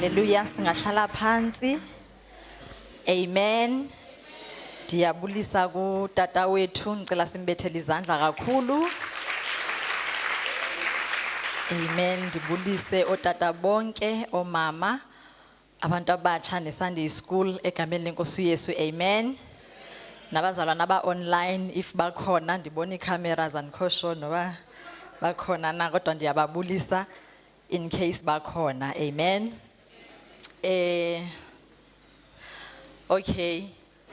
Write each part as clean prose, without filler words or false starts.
Hallelujah, singahlala phansi. Amen. Diyabulisa ku tata wethu, ngicela simbethele izandla kakhulu. Amen. Dibulise otata bonke, omama, abantu abatsha neSunday School egameni lenkosi uYesu. Amen. Nabazalwana ba online if bakhona, ndibona icameras andikho noba bakhona na, kodwa ndiyababulisa in case bakhona. Amen. Okay,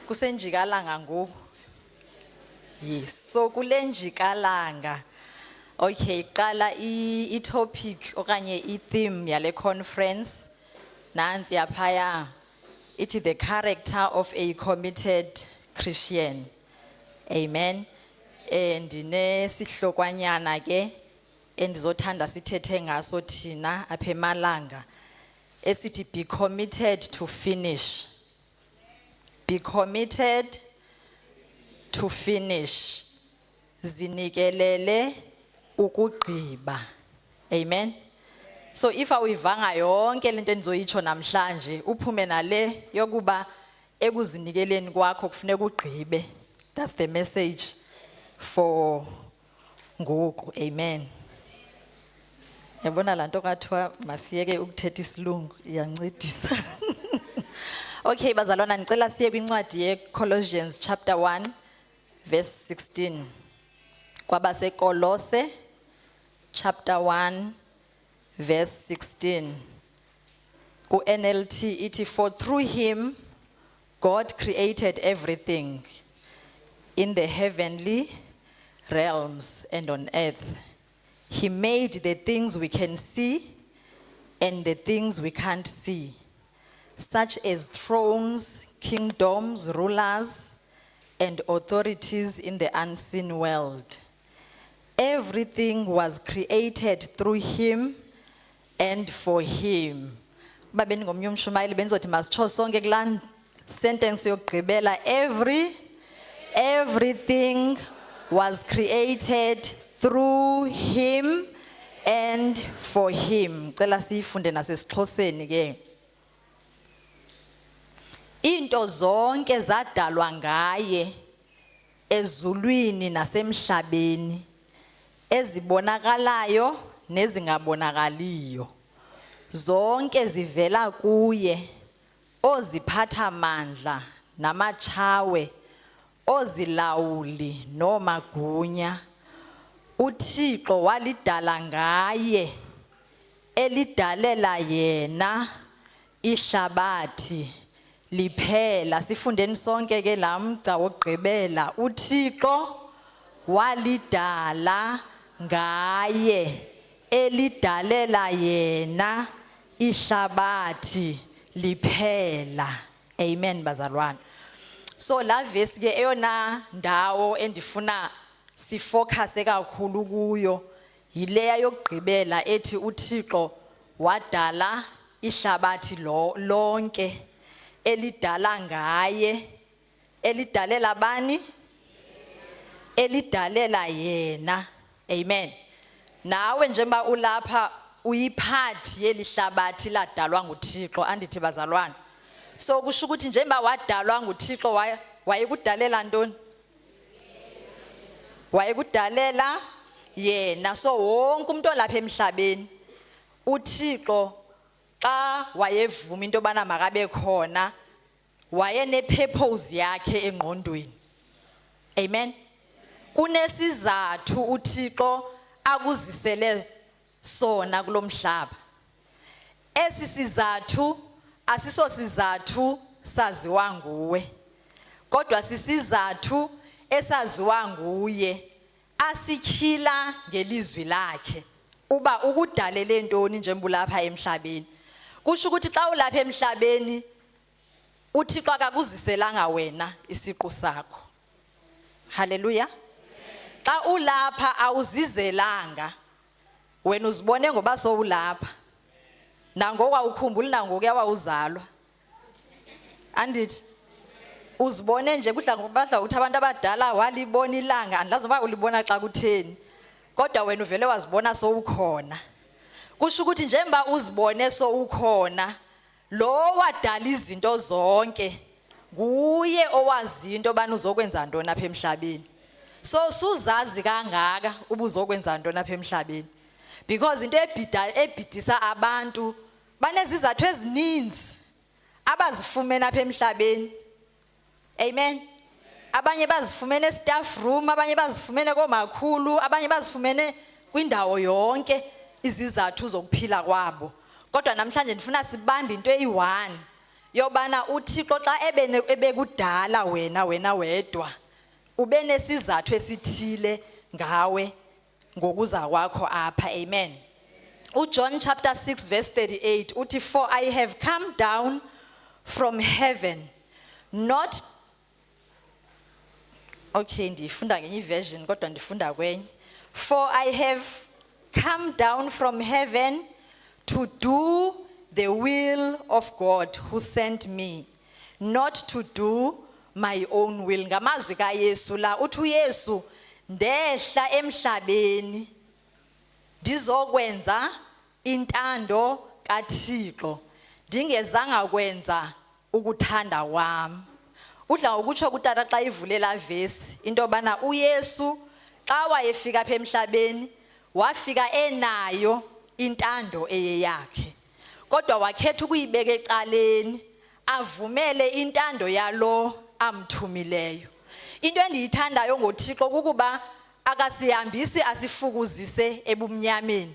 kusenjikalanga ngoku. Yes, so kule njikalanga. Okay, qala i-topic okanye i-theme yale conference nansi yaphaya. It is the character of a committed Christian. Amen. Ndine sihlokwanyana ke endizothanda sithethe ngaso thina apha eMalanga esithi be committed to finish. Be committed to finish. Zinikelele ukugqiba. Amen. So if awuyivanga yonke lento endizoyitsho namhlanje uphume nale yokuba ekuzinikeleni kwakho kufuneka ugqibe. That's the message for ngoku. Amen. Yabona lanto kathiwa masiyeke ukuthetha isilungu iyancedisa. Okay, bazalwana ngicela siye kwincwadi ye-Colossians chapter 1 verse 16. KwabaseKolose chapter 1 verse 16. Ku NLT iti, for through him God created everything in the heavenly realms and on earth. He made the things we can see and the things we can't see, such as thrones, kingdoms, rulers, and authorities in the unseen world. Everything was created through him and for him. Babeni ngomnye umshumayeli benzothi masitsho sonke kulaa sentence yokugqibela, everything was created through him and for him. Cela siyifunde nasesiXhoseni ke. Into zonke zadalwa ngaye ezulwini nasemhlabeni, ezibonakalayo nezingabonakaliyo. Zonke zivela kuye, oziphatha mandla namatshawe, ozilawuli nomagunya. uThixo walidala ngaye, elidalela yena ihlabathi liphela. Sifundeni sonke ke la mgca wokugqibela. uThixo walidala ngaye, elidalela yena ihlabathi liphela. Amen bazalwana. So la verse ke eyona ndawo endifuna sifocus kakhulu kuyo yileya yokugqibela ethi uThixo wadala ihlabathi lonke, elidala ngaye. Elidalela bani? Elidalela yena. Amen. Nawe njengoba ulapha uyiphathi yelihlabathi ladalwa nguThixo, andithi bazalwana. So kusho ukuthi njengoba wadalwa nguThixo wayekudalela ntoni? Wayekudalela yena. So wonke umuntu olapha emhlabeni uThixo xa wayevuma into bana makabe khona wayene purpose yakhe engqondweni. Amen. Kunesizathu uThixo akuzisele sona kulomhlaba. Esi sizathu asiso sizathu saziwa nguwe, kodwa sisizathu esaziwa nguye, asityhila ngelizwi lakhe uba ukudalele ntoni njengoba ulapha emhlabeni. Kusho ukuthi xa ulapha emhlabeni uThixo akakuziselanga wena isiqu sakho. Hallelujah. Xa ulapha awuzizelanga wena, uzibone ngoba sowulapha. Nangoku awukhumbuli nangoku yawuzalwa. Andithi uzibone nje kudla ngobadla uthi abantu abadala walibona ilanga, andilazi uba ulibona xa kutheni, kodwa wena uvele wazibona sowukhona. Kusho ukuthi njengoba uzibone sowukhona lo wadala izinto zonke nguye owazi into bani uzokwenza ntoni apha emhlabeni. So suzazi kangaka ubuzokwenza ntoni apha emhlabeni, because into ebhidisa abantu banezizathu ezininzi abazifumene apha emhlabeni. Amen. Abanye bazifumene e-staff room, abanye bazifumene komakhulu, abanye bazifumene kwindawo yonke izizathu zokuphila kwabo. Kodwa namhlanje ndifuna sibambe into eyi-1 yobana uThixo xa ebekudala wena wedwa ube nesizathu esithile ngawe ngokuza kwakho apha. Amen. uJohn chapter 6 verse 38 uthi, for I have come down from heaven not, okay ndifunda ngenye version kodwa ndifunda kwenye, for I have come down from heaven to do the will of God who sent me, not to do my own will. Ngamazwi kaYesu la uthi uYesu, ndehla emhlabeni ndizokwenza intando kaThixo ndingezanga kwenza ukuthanda kwami. Udla ngokutsho kutata xa ivulela vesi into bana uYesu xa wayefika apha emhlabeni wafika enayo intando eyeyakhe, kodwa wakhetha ukuyibeka ecaleni avumele intando yalo amthumileyo. Into endiyithandayo ngoThixo kukuba akasihambisi asifukuzise ebumnyameni.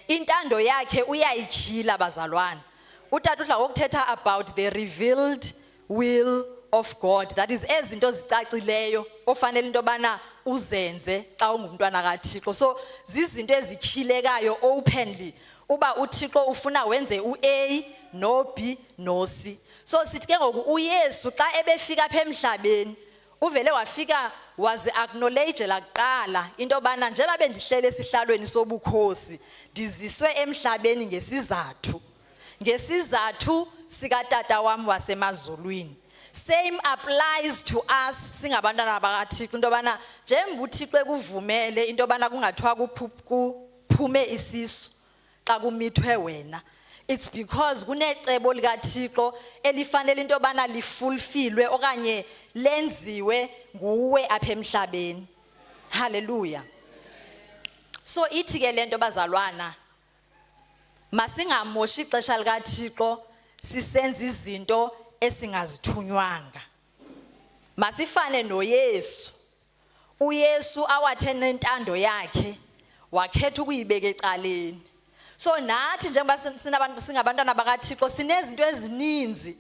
Intando yakhe uyayityhila bazalwane. Utata udla ngokuthetha about the revealed will of God, that is ezinto zicacileyo ofanele into bana uzenze xa ungumntwana kaThixo. So zizinto ezityhilekayo openly uba uThixo ufuna wenze u-A no B no C. So sithi ke ngoku uYesu xa ebefika apha emhlabeni uvele wafika wazi acknowledge la kuqala into bana njengoba bendihlele esihlalweni sobukhosi ndiziswe emhlabeni ngesizathu sikatata wami wasemazulwini. Same applies to us singabantwana bakaThixo into bana njengoba uThixo ekuvumele into bana kungathiwa kuphume isisu xa kumithwe wena, it's because kunecebo likaThixo elifanele into bana lifulfilwe okanye lenziwe nguwe apha emhlabeni. Hallelujah. So ithi ke lento bazalwana, masingamoshi ixesha likaThixo sisenza izinto esingazithunywanga. Masifane noYesu. uYesu awathe nentando yakhe wakhetha ukuyibeka ecaleni. So nathi njengoba singabantwana bakaThixo sinezinto ezininzi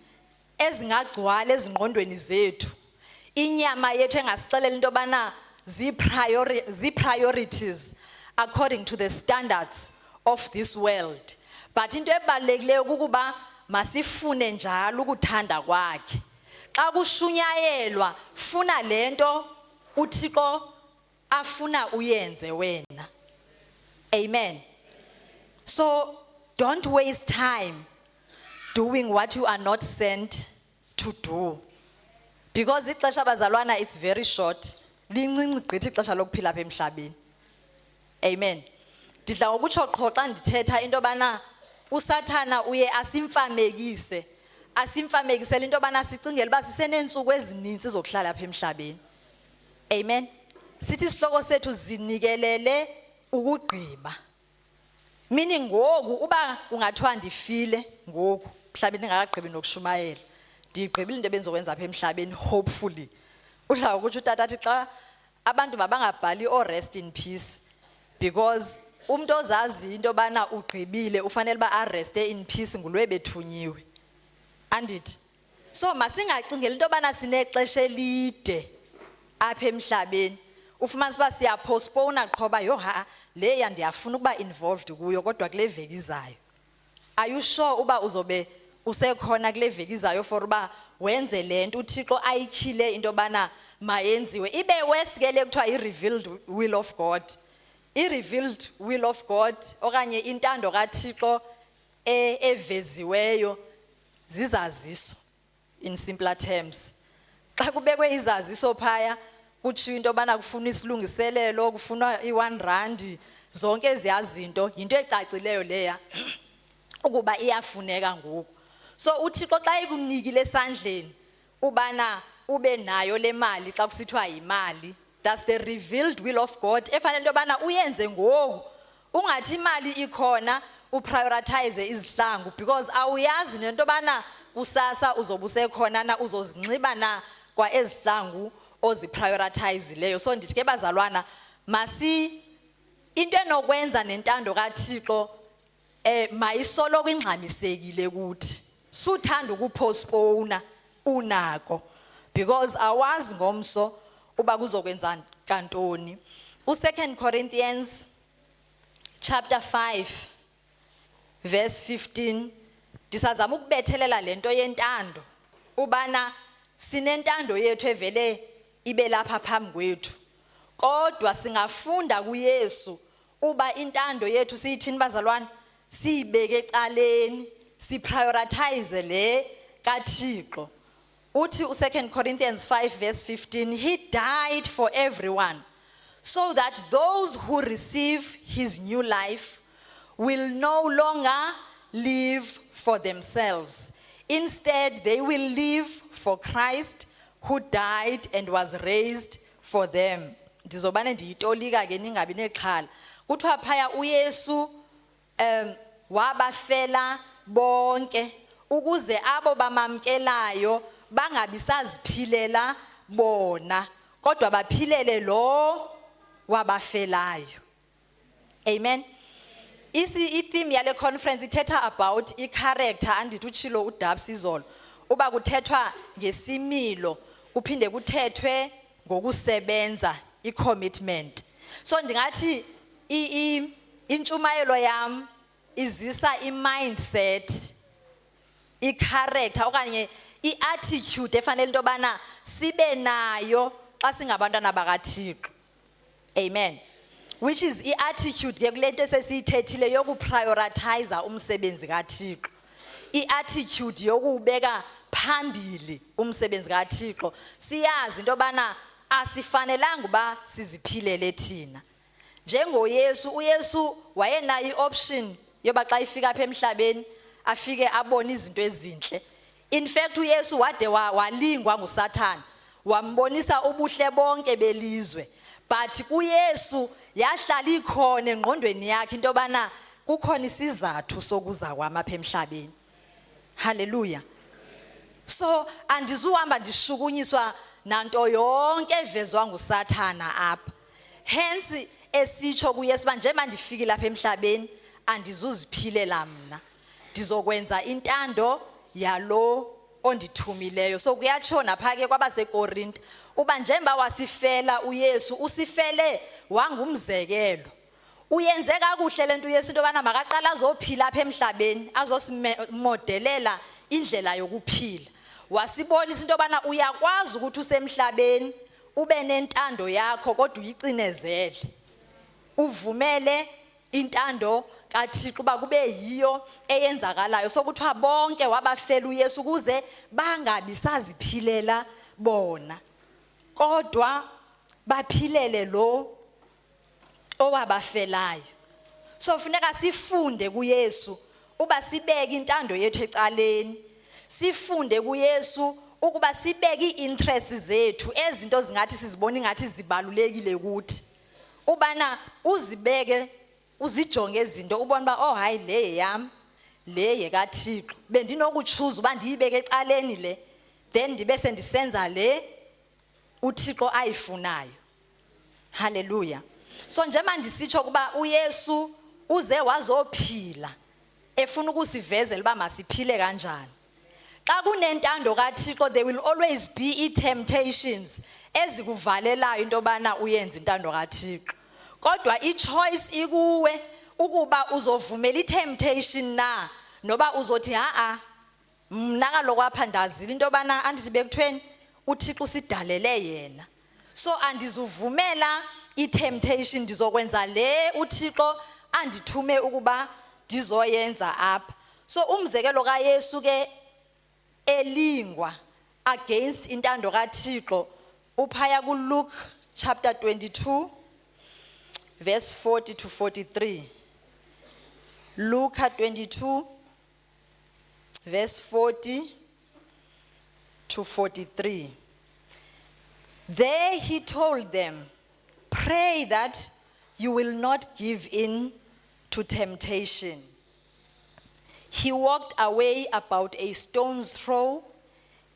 ezingagcwala ezingqondweni zethu. Inyama yethu engasixelela into bana zi-priorities according to the standards of this world. But into ebalulekileyo kukuba masifune njalo ukuthanda kwakhe. Xa kushunyayelwa funa lento uThixo afuna uyenze wena. Amen. So don't waste time doing what you are not sent to do, because ixesha bazalwana it's very short. Lincinci gqithi ixesha lokuphila apha emhlabeni. Amen. Ndidla ngokutsho qho xa ndithetha into bana uSathana uye asimfamekisele into bana sicingele uba sisenentsuku ezininzi zokuhlala apha emhlabeni. Amen. Sithi isihloko sethu zinikelele ukugqiba. Meaning ngoku uba ungathiwa ndifile ngoku emhlabeni ngakagqibi nokushumayela, ndigqibile into ebenzokwenza apha emhlabeni hopefully. Udla ukuthi utata athi xa abantu mabangabhali o rest in peace, because umuntu ozazi into bana ugqibile ufanele ba arreste in peace ngulwe bethunyiwe. Andithi so masingacingela into bana sinexesha elide apha emhlabeni. Ufumanise uba siyapostpone qhoba yoha leya ndiyafuna ukuba involved kuyo kodwa kule veki izayo. Are you sure uba uzobe usekhona kule veki izayo for uba wenze lento uThixo ayikhile into bana mayenziwe? Ibe wesikele kuthiwa i-revealed will of God. I-revealed will of God okanye intando kaThixo eveziweyo zizaziso in simpler terms. Xa kubekwe izaziso phaya kutshiwo into bana kufuna isilungiselelo, kufuna i-R1, zonke eziyazinto yinto ecacileyo leya ukuba iyafuneka ngoku. So uThixo xa ekunikile esandleni ubana ube nayo le mali xa kusithiwa imali, that's the revealed will of God efanele into yobana uyenze ngoku. Ungathi imali ikhona uprioritize izihlangu because awuyazi nento yobana kusasa uzobusekhona na uzozinxiba na kwa ezihlangu oziprioritize leyo. So ndithi ke bazalwana into enokwenza nentando kaThixo mayisoloko ingxamisekile kuthi. Suthanda ukupostpone unako because awazi ngomso uba kuzokwenza kantoni. U2 Corinthians chapter 5 verse 15 disazama ukubethelela lento yentando ubana sinentando yethu evele ibe lapha phambi kwethu, kodwa singafunda kuYesu uba intando yethu siyithini bazalwane, siyibeke ecaleni, siprioritize le kaThixo. Uthi u2 Corinthians 5 verse 15, he died for everyone so that those who receive his new life will no longer live for themselves. Instead, they will live for Christ who died and was raised for them. Ndizobane ndiyitolika ke ningabi nexhala. Kuthiwa phaya uYesu wabafela bonke ukuze abo bamamkelayo bangabi saziphilela bona kodwa baphilele lo wabafelayo. Amen. I-theme yale conference ithetha about i-character andithi utshilo uDabs izolo uba kuthethwa ngesimilo kuphinde kuthethwe ngokusebenza, i-commitment. So ndingathi intshumayelo yam izisa i-mindset, i-character okanye i-attitude efanele into yobana sibe nayo xa singabantwana bakaThixo. Amen. Which is i-attitude ke kule nto esesiyithethile yokuprioritize umsebenzi kaThixo. I-attitude yokuwubeka phambili umsebenzi kaThixo. Siyazi into yobana asifanelanga uba siziphilele thina. NjengoYesu, uYesu wayenayo i-option yoba xa ifika apha emhlabeni afike abone izinto ezintle. In fact uYesu wade walingwa nguSathane wambonisa ubuhle bonke belizwe. But kuYesu yahlala ikhona engqondweni yakhe into yobana kukhona isizathu sokuza kwami apha emhlabeni. Hallelujah. So andizuhamba ndishukunyiswa nanto yonke evezwa nguSathana apha. Hence esitsho kuYesu ba njengoba ndifikile apha emhlabeni andizuziphilela mna, ndizokwenza intando yalo ondithumileyo. So kuyatsho napha ke kwabaseKorinti uba njengoba wasifela uYesu usifele wangumzekelo. Uyenze kakuhle lento uYesu into yobana makaqala azophila apha emhlabeni azosimodelela indlela yokuphila. Wasibonisa into yobana uyakwazi ukuthi usemhlabeni ube nentando yakho kodwa uyicinezele, uvumele intando kaThixo uba kube yiyo eyenzakalayo. So kuthiwa bonke wabafela uYesu ukuze bangabi saziphilela bona kodwa baphilele lo owabafelayo. So funeka sifunde kuYesu uba sibeke intando yethu ecaleni, sifunde kuYesu ukuba sibeke iinterests zethu ezinto zingathi sizibona ingathi zibalulekile kuthi ubana uzibeke uzijonge izinto ubona ba oh hayi le yam le yekaThixo bendinokuchuza uba ndiyibeke ecaleni le then ndibe sendisenza le uThixo ayifunayo. Hallelujah. So njengoba ndisitsho kuba uYesu uze wazophila efuna ukusivezela uba masiphile kanjani. Xa kunentando kaThixo there will always be temptations ezikuvalelayo into yobana uyenze intando kaThixo. Kodwa i-choice ikuwe ukuba uzovumela i-temptation na noba uzothi mna kaloku apha ndazile into yobana andithi bekuthweni uThixo usidalele yena. So andizuvumela i-temptation, ndizokwenza le uThixo andithume ukuba ndizoyenza apha. So umzekelo kaYesu ke elingwa against intando kaThixo uphaya kuLuke chapter 22 verse 40 to 43. Luke 22 verse 40 to 43. There he told them, pray that you will not give in to temptation. He walked away about a stone's throw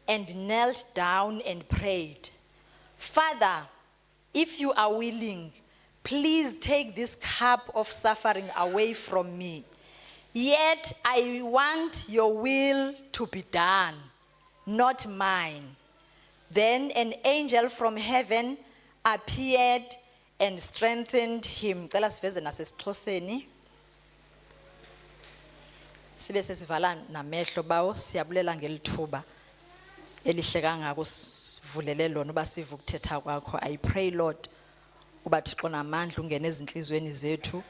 and knelt down and prayed, Father, if you are willing, please take this cup of suffering away from me. Yet I want your will to be done, not mine. Then an angel from heaven appeared and strengthened him. Cela siveze nasesiXhoseni. Sibe sesivala namehlo bawo siyabulela ngelithuba elihle kangaka usivulele lona uba sive ukuthetha kwakho. I pray Lord uba Thixo namandla ungene ezinhlizweni zethu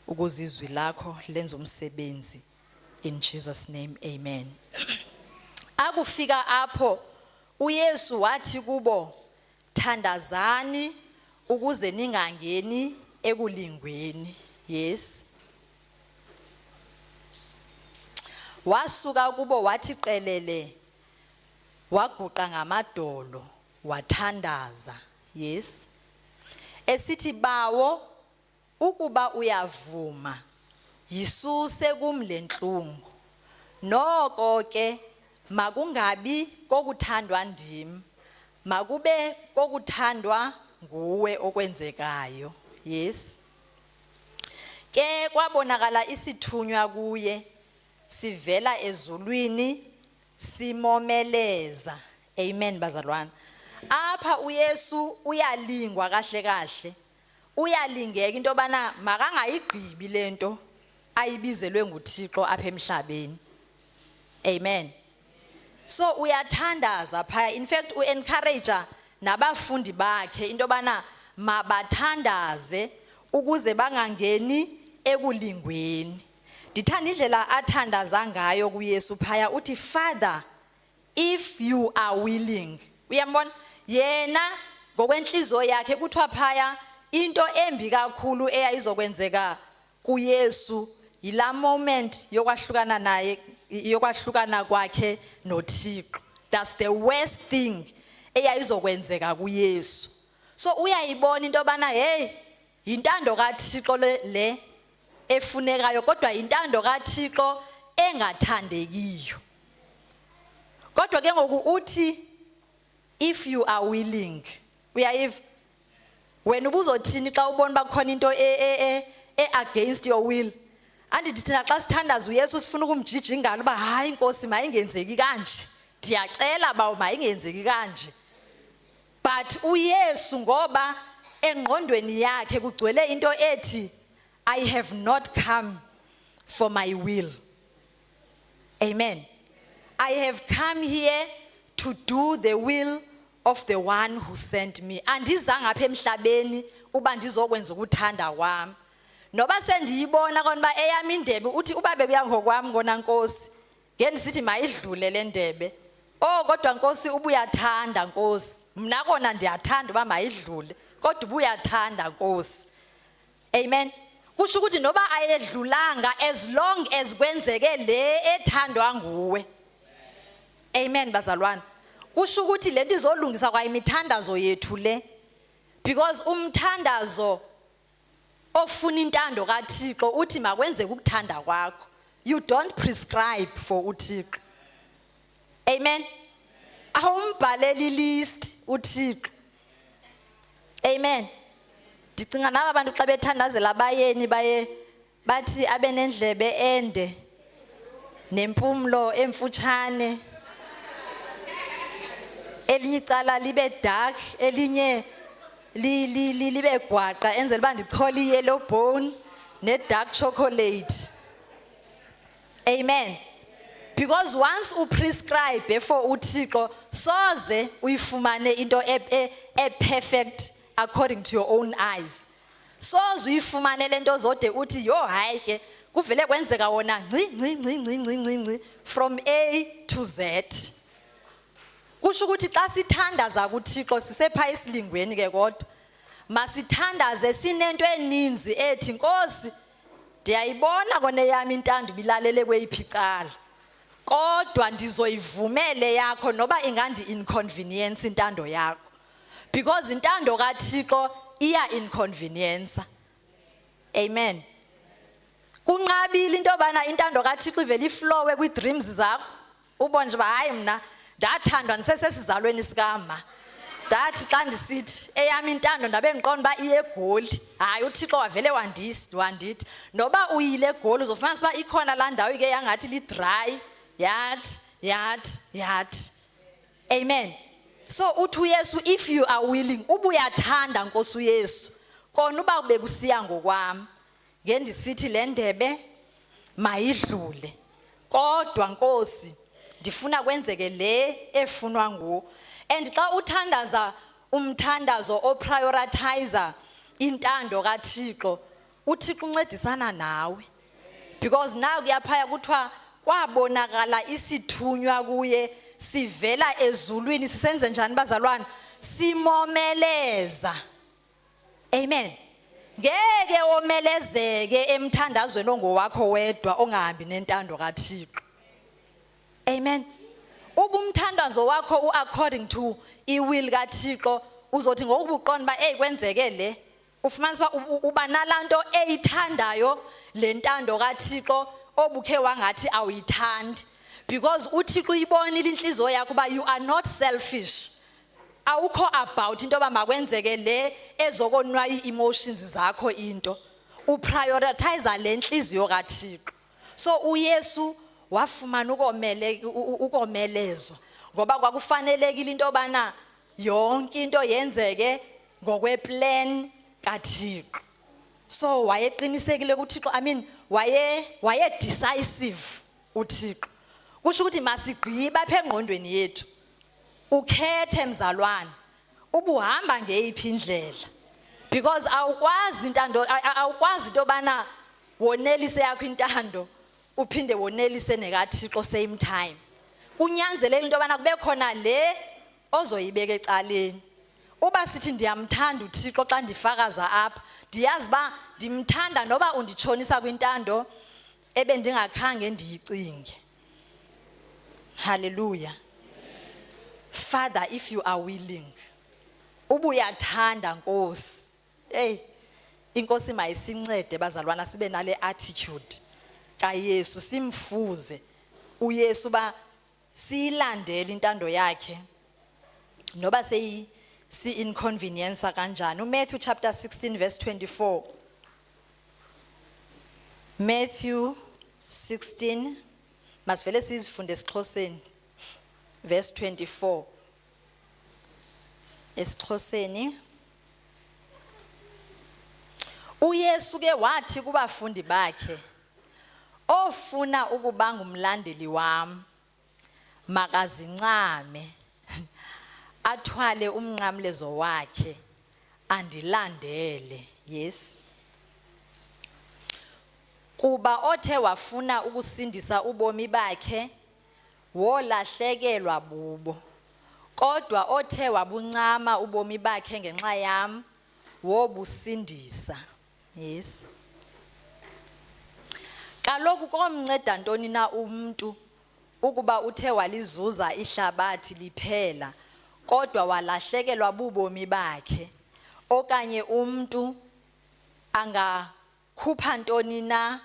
ukuze izwi lakho lenze umsebenzi. In Jesus name, amen. Akufika apho uYesu wathi kubo, thandazani ukuze ningangeni ekulingweni. Yes. Wasuka kubo wathi qelele, waguqa ngamadolo, wathandaza. Yes. Esithi bawo, ukuba uyavuma, yisuse kum le nhlungu. Noko ke makungabi kokuthandwa ndim, makube kokuthandwa nguwe okwenzekayo. Yes. Ke kwabonakala isithunywa kuye sivela ezulwini simomeleza. Amen bazalwane. Apha uYesu uyalingwa kahle kahle. Uyalingeka into bana makangayigqibi lento ayibizelwe nguThixo apha emhlabeni. Amen. So uyathandaza phaya. In fact encourage nabafundi bakhe into bana mabathandaze ukuze bangangeni ekulingweni. Ndithanda indlela athandaza ngayo kuYesu phaya uthi, Father, if you are willing. Uyambona yena ngokwenhliziyo yakhe kuthiwa phaya into embi kakhulu eyayizokwenzeka kuYesu yila moment yokwahlukana naye, yokwahlukana kwakhe noThixo. That's the worst thing eyayizokwenzeka kuYesu. So uyayibona into bana hey intando kaThixo le efunekayo kodwa intando kaThixo engathandekiyo. Kodwa ke ngoku uthi if you are willing. Uyayiva? Wena ubuzothini xa ubona bakhona into against your will. Andithi thina xa sithandaza uYesu sifuna ukumjijingana uba hayi Nkosi mayingenzeki kanje. Ndiyacela bawo mayingenzeki kanje. But uYesu ngoba engqondweni yakhe kugcwele into ethi I have not come for my will. Amen. I have come here to do the will of the one who sent me. Andizanga apha emhlabeni uba ndizokwenza ukuthanda kwami. Noba sendiyibona konba eyami indebe uthi uba bekuya ngokwami ngona Nkosi. Ngendisithi mayidlule le ndebe. Oh kodwa Nkosi ubuyathanda Nkosi. Mna kona ndiyathanda uba mayidlule. Kodwa ubuyathanda Nkosi. Amen. Kusho ukuthi noba ayedlulanga as long as kwenzeke le ethandwa nguwe. Amen bazalwane. Kusho ukuthi lento izolungisa kwa imithandazo yethu le. Because umthandazo ofuna intando kaThixo uthi makwenzeke ukuthanda kwakho. You don't prescribe for uThixo. Amen. Awumbhaleli list uThixo. Amen. Ndicinga naba bantu xa bethandazela abayeni baye bathi abenendlebe ende nempumlo emfutshane. Elinye icala libe dark, elinye libe gwaqa enzela uba ndichole yellow bone ne dark chocolate. Amen. Because once u prescribe for uThixo soze uyifumane into perfect according to your own eyes. Soze uyifumane lento zode uthi yo hayi ke kuvele kwenzeka wona nci from A to Z. Kusho ukuthi xa sithandaza kuThixo sisepha isilingweni ke kodwa masithandaze sinento eninzi ethi Nkosi ndiyayibona kone yami intando bilalele kweyiphi icala kodwa ndizoyivumele yakho noba ingandi inconvenience intando yakho, because intando kaThixo iya inconvenience. Amen. Kunqabile into bana intando kaThixo ivele iflowe kwi-dreams zakho ubone nje ba hayi mna ndathandwa nisesesizalweni sikama, ndathi xa ndisithi eyami intando ndabe ngiqonda ba iye eGoli, hayi uThixo wavele wandithi noba uyile eGoli uzofumanisa ba ikhona la ndawo ike yangathi li-dry yathi. Amen. So uthi uYesu, if you are willing, ubuyathanda Nkosi uYesu kona uba kube kusiya ngokwami ngendisithi le ndebe mayidlule, kodwa Nkosi ndifuna kwenzeke le efunwa nguwe. And xa uthandaza umthandazo oprioritizer intando kaThixo, uThixo uncedisana nawe, because nawe kuyaphaya kuthiwa kwabonakala isithunywa kuye sivela ezulwini sisenze njani bazalwane, simomeleza. Amen. Ngeke omelezeke emthandazweni ongowakho wedwa ongahambi nentando kaThixo. Amen. Ubumthandazo wakho according to iwill kaThixo uzothi ngokubuqonda ba kwenzeke le, ufumanisa uba nalanto eyithandayo le ntando kaThixo obukhe wangathi awuyithandi, because uThixo uyibonile inhliziyo yakho ba you are not selfish. Awukho about into ba makwenzeke le ezokonwa ii-emotions zakho, into uprioritize le nhliziyo kaThixo. So uYesu wafumana ukomelezwa ngoba kwakufanelekile into bana yonke into yenzeke ngokweplan kaThixo. So wayeqinisekile kuThixo, waye decisive uThixo. Kusho ukuthi masigqiba apha engqondweni yethu, ukhethe mzalwane ubuhamba ngeyiphi indlela, because awukwazi into bana wonelise yakho intando uphinde wonelise nekaThixo same time. Kunyanzeleke into bana kube khona le ozoyibeka ecaleni. Uba sithi ndiyamthanda uThixo xa ndifakaza apha, ndiyazi ba ndimthanda noba unditshonisa kwintando ebendingakhange ndiyicinge. Hallelujah. Father, if you are willing, ubuyathanda Nkosi. Inkosi mayisincede bazalwana sibe nale attitude kaYesu, simfuze uYesu ba siyilandele intando yakhe noba si inconvenience kanjani. Matthew chapter 16 verse 24. Matthew 16 masivele sizifunde esiXhoseni verse 24. EsiXhoseni uYesu ke wathi kubafundi bakhe, ofuna ukuba ngumlandeli wami makazincame athwale umnqamlezo wakhe andilandele. Yes. Kuba othe wafuna ukusindisa ubomi bakhe wolahlekelwa bubo, kodwa othe wabuncama ubomi bakhe ngenxa yam wobusindisa. Yes. Kaloku komnceda ntoni na umntu ukuba uthe walizuza ihlabathi liphela kodwa walahlekelwa bubomi bakhe? Okanye umntu angakhupha ntoni na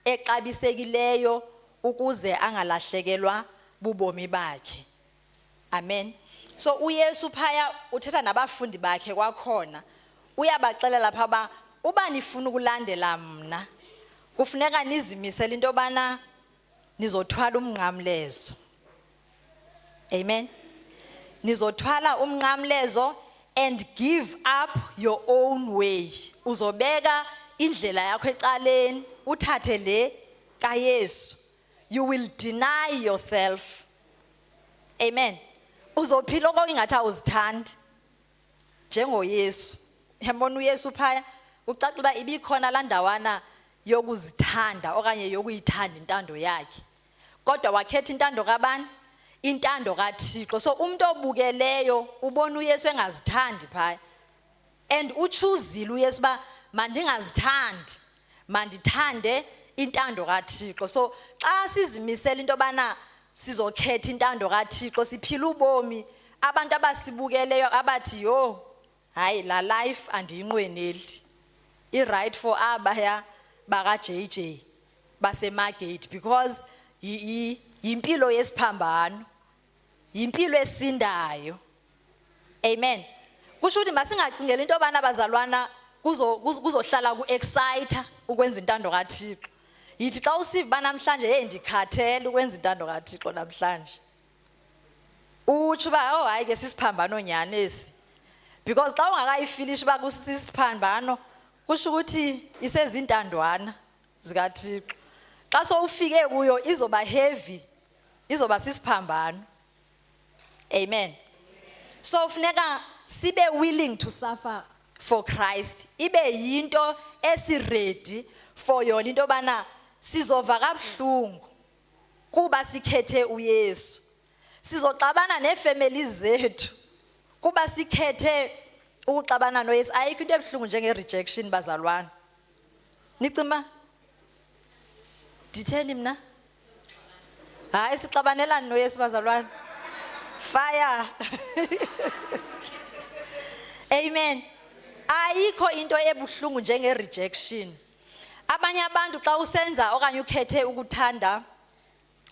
exabisekileyo ukuze angalahlekelwa bubomi bakhe? Amen. So uYesu phaya uthetha nabafundi bakhe kwakhona, uyabaxelela pha ba uba nifuna ukulandela mna kufuneka nizimisele into bana nizothwala umnqamlezo. Amen. Nizothwala umnqamlezo and give up your own way. Uzobeka indlela yakho ecaleni uthathe le kaYesu. You will deny yourself. Amen. Uzophila okungathi awuzithandi njengoYesu. Yabona uYesu phaya ucacile uba ibikhona la ndawana yokuzithanda okanye yokuyithanda intando yakhe, kodwa wakhetha intando kabani? Intando kaThixo. So umuntu obukeleyo ubona uYesu engazithandi phaya, and uchuzile uYesu ba mandingazithandi mandithande intando kaThixo. So xa sizimisela into bana sizokhetha intando kaThixo siphila ubomi abantu abasibukeleyo abathi yo hayi la life andiyinqweneli right for abaya baka JJ baseMargate because yimpilo yesiphambano yimpilo esindayo. Amen. Kusho ukuthi masingacingela into abana bazalwana kuzohlala ku-exciter ukwenza intando kaThixo. Yithi xa usiva banamhlanje hey ndikhathele ukwenza intando kaThixo namhlanje. Uthi ba oh hayi ke sisiphambano nyane esi. Because xa ungakayifinish ba kusisiphambano kusho ukuthi isezintandwana zikaThixo. Xa sowufike kuyo izoba heavy, izoba sisiphambano. Amen. So ufuneka sibe willing to suffer for Christ. Ibe yinto esi-ready for yona into bana sizova kabuhlungu kuba sikhethe uYesu. Sizoxabana neefamilies zethu kuba sikhethe ukuxabana noYesu. Ayikho into ebuhlungu njenge-rejection bazalwana. Nicima? Ditheni mna? Hayi sixabanelani noYesu bazalwana. Fire. Amen. Ayikho into ebuhlungu njenge-rejection. Abanye abantu xa usenza okanye ukhethe ukuthanda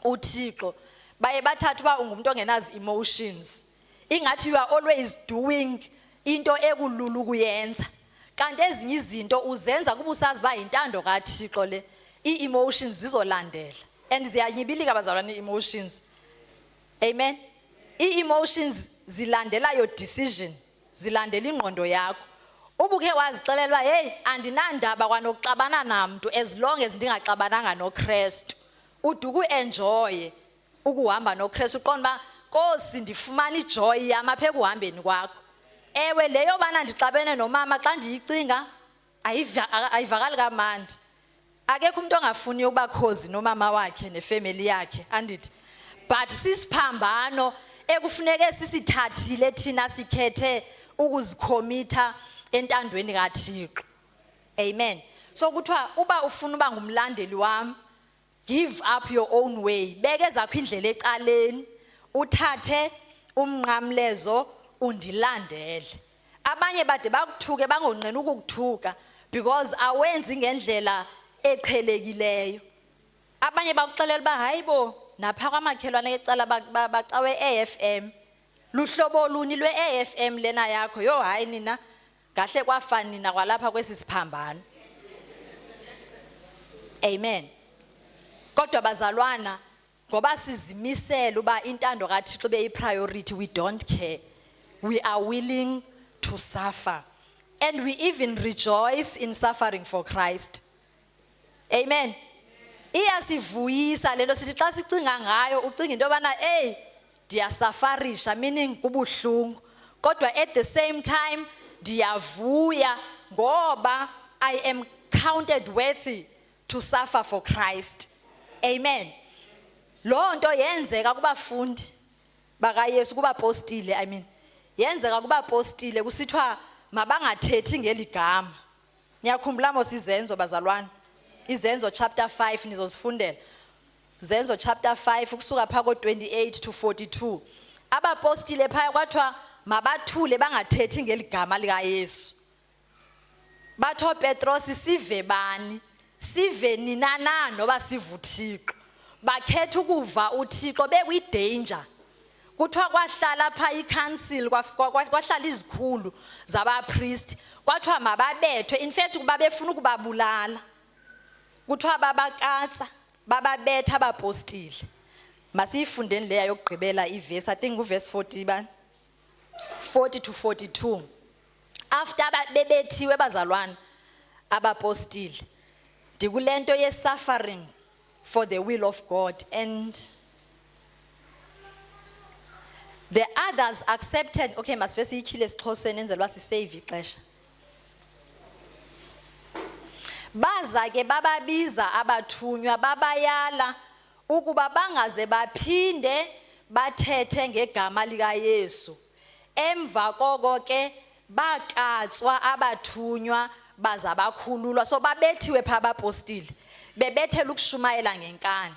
uThixo baye bathatha uba ungumuntu ongenazi emotions. Ingathi you are always doing into ekulula ukuyenza. Kanti ezinye izinto uzenza kuba usazi ba intando kaThixo le. I-emotions zizolandela. And ziyanyibilika bazalwane i-emotions. Amen. I-emotions zilandela your decision. Zilandela ingqondo yakho. Ubuke wazixelelwa hey andinandaba kwanokuxabana namuntu as long as ndingaxabananga noKristu. Uduku enjoy ukuhamba noKristu uqonda ba Nkosi ndifumana ijoy yami apha ekuhambeni kwakho. Ewe leyo bana ndixabene nomama xa ndiyicinga ayivakali kamandi. Akekho umuntu ongafuni ukuba khozi nomama wakhe nefamily yakhe andithi. But sisiphambano ekufuneke sisithathile thina sikhethe ukuzikhomitha entandweni kaThixo. Amen. So kuthiwa uba ufuna uba ngumlandeli wami give up your own way. Beke zakho indlela ecaleni uthathe umnqamlezo undilandele. Abanye bade bakuthuke bangonqeni ukukuthuka because awenzi ngendlela eqhelekileyo. Abanye bakuxelela ba hayibo napha kwamakhelwane ecala bacawe AFM. Luhlobo luni lwe-AFM lena yakho yo hayi nina kahle kwafani nina kwalapha kwesisiphambano. Amen. Kodwa bazalwana ngoba sizimisela uba intando kaThixo be priority we don't care. We are willing to suffer and we even rejoice in suffering for Christ. Amen. Iyasivuyisa lento sithi xa sicinga ngayo ucinga into bana hey ndiyasafarisha meaning kubuhlungu kodwa at the same time ndiyavuya ngoba I am counted worthy to suffer for Christ. Amen. Lo nto yenzeka kubafundi bakaYesu kubapostile yenzeka kubapostile kusithwa mabangathethi ngeligama. Niyakhumbula mos izenzo bazalwane. Izenzo chapter 5 nizozifundela. Zenzo chapter 5 ukusuka phako 28 to 42. Abapostile phaya kwathwa mabathule bangathethi ngeligama likaYesu. Batho Petros sive bani? Sive nina na noba sivuthixo. Bakhetha ukuva uThixo bekwi danger. Kuthiwa kwahlala pha iCouncil kwahlala izikhulu zabapriest. Kwathwa mababethwe in fact kuba befuna ukubabulala. Kuthiwa babakatsa bababetha abapostile. Masiyifundeni leya yokugqibela iverse I think uverse 40 bani 40 to 42. After bebethiwe bazalwane abapostile dikulento ye suffering for the will of God and the others accepted. Okay, masivese ikhile esiXhoseni enzelwa sisave ixesha. Baza ke bababiza abathunywa babayala ukuba bangaze baphinde bathethe ngegama likaYesu. Emva koko ke bakatswa abathunywa baza bakhululwa. So babethiwe pha abapostile bebethela ukushumayela ngenkani.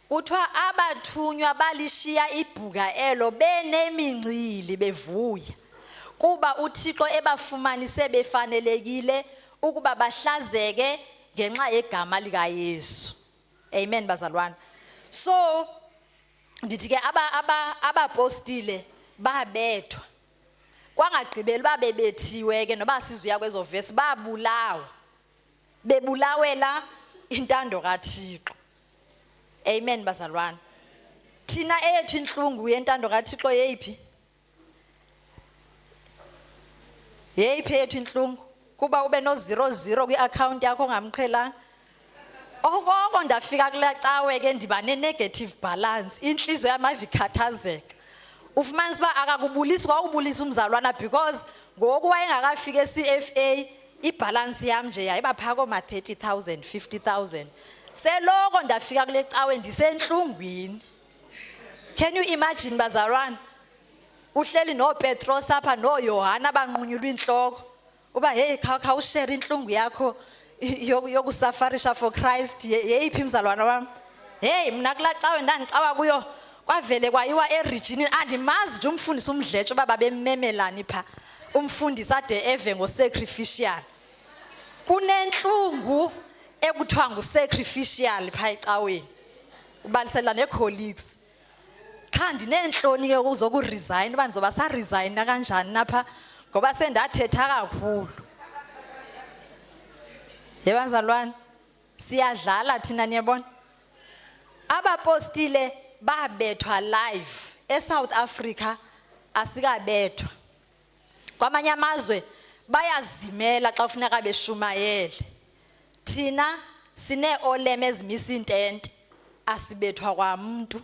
Kuthiwa abathunywa balishiya ibhuka elo benemincili bevuya kuba uThixo ebafumanise befanelekile ukuba bahlazeke ngenxa yegama lika Yesu. Amen bazalwane. So ndithi ke abapostile babethwa. Kwangagqibeli babebethiwe ke noba sizuya kwezo verse babulawa. Bebulawela intando kaThixo. Amen bazalwane. Thina eyethu inhlungu yentando kaThixo yeyiphi? Yeyiphi yethu inhlungu? Kuba ube no 00 kwi-account yakho ongamqhelanga. Okoko ndafika kule cawe ke ndiba ne-negative balance. Inhliziyo yami ikhathazeka. Ufumanisa uba akakubulisi kwawubulisa umzalwana because ngoku wayengakafika eCFA ibalance yami nje yayiba phaka koma 30,000 50,000. Seloko ndafika kule cawe ndisenhlungwini. Can you imagine bazalwane? Uhleli no Petros apha no Yohana banqunyulwa inhloko. Uba hey khawukha ushare inhlungu yakho yokusafarisha for Christ. Yeyiphi mzalwana wami? Hey mina kula cawe ndangicawa kuyo kwavele kwayiwa eRegionini andimazi nje umfundisi umdletshe uba babememelani pha. Umfundisi ade eve ngo-sacrificial. Kunenhlungu ekuthiwa ngu-sacrificial pha ecaweni. Ubalisela ne-colleagues. Cha ndinenhloni ke ukuzokuresign uba ndizoba sa-resign kanjani napha ngoba sendathetha kakhulu. Yebazalwane siyadlala thina niyabona. Abapostile babethwa live eSouth Africa asikabethwa. Kwamanye amazwe bayazimela xa kufuneka beshumayele. Thina sine-oleme ezimisa intente asibethwa kwamuntu.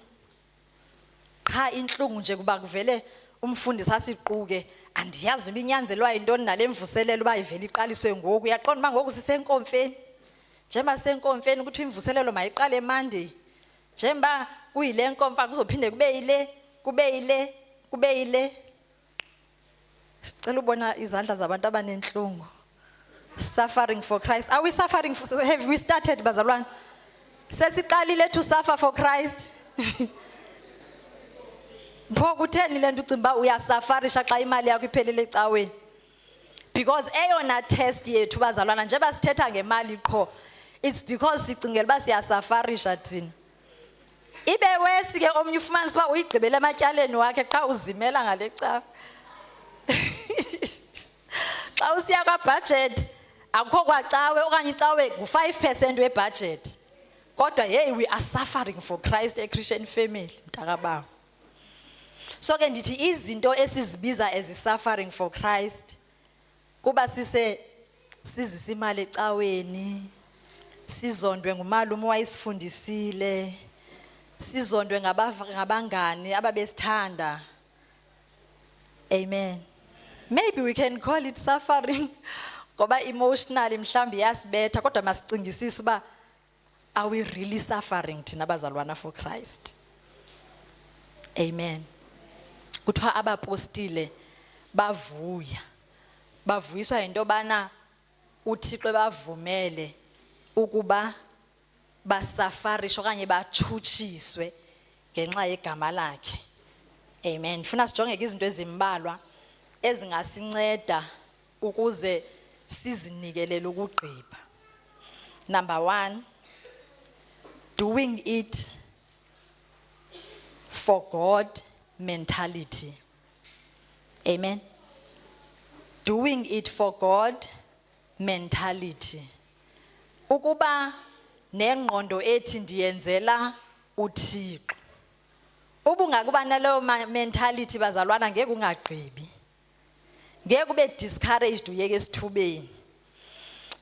Cha inhlungu nje kuba kuvele umfundisi asiquke andiyazi niba inyanzelwa yintoni nalemvuselelo uba ivele iqaliswe ngoku. Uyaqonda uba ngoku sisenkonfeni. Njengoba sisenkonfeni ukuthi imvuselelo mayiqale eMonday. Njengoba kuyile nkonfa kuzophinde kube yile. Sicela ubona izandla zabantu abanenhlungu. Suffering for Christ. Are we suffering for, have we started bazalwane? Sesiqalile to suffer for Christ. Pho kutheni le nto ucimba uyasafarisha xa imali yakho iphelele ecaweni? Because eyona test yethu bazalwana njengoba sithetha ngemali qho, it's because sicingela uba siyasafarisha thina. Ibe wesi ke omnye ufumanisa uba uyigqibele ematyaleni wakhe xa uzimela ngale cawe. Xa usiya kwa-budget akukho kwacawe okanye icawe ngu-5% we-budget. Kodwa hey we are suffering for Christ a Christian family mntakabawo. So ke ndithi izinto esizibiza as suffering for Christ kuba sizisa imali ecaweni, sizondwe ngumalume wayisifundisile, sizondwe ngabangani ababesithanda. Amen. Maybe we can call it suffering ngoba emotionally mhlambi yasibetha kodwa masicingisise uba are we really suffering thina bazalwana for Christ? Amen. Kuthiwa abapostile bavuyiswa into bana uThixo bavumele ukuba basafarishe okanye bachuchiswe ngenxa yegama lakhe. Amen. Funa sijonge izinto ezimbalwa ezingasinceda ukuze sizinikelele ukugqiba. Number 1, doing it for God mentality. Amen. Doing it for God mentality. Ukuba nengqondo ethi ndiyenzela uThixo. Ubungakuba naleyo mentality bazalwana ngeke ungagqibi. Ngeke ube discouraged uyeke esithubeni.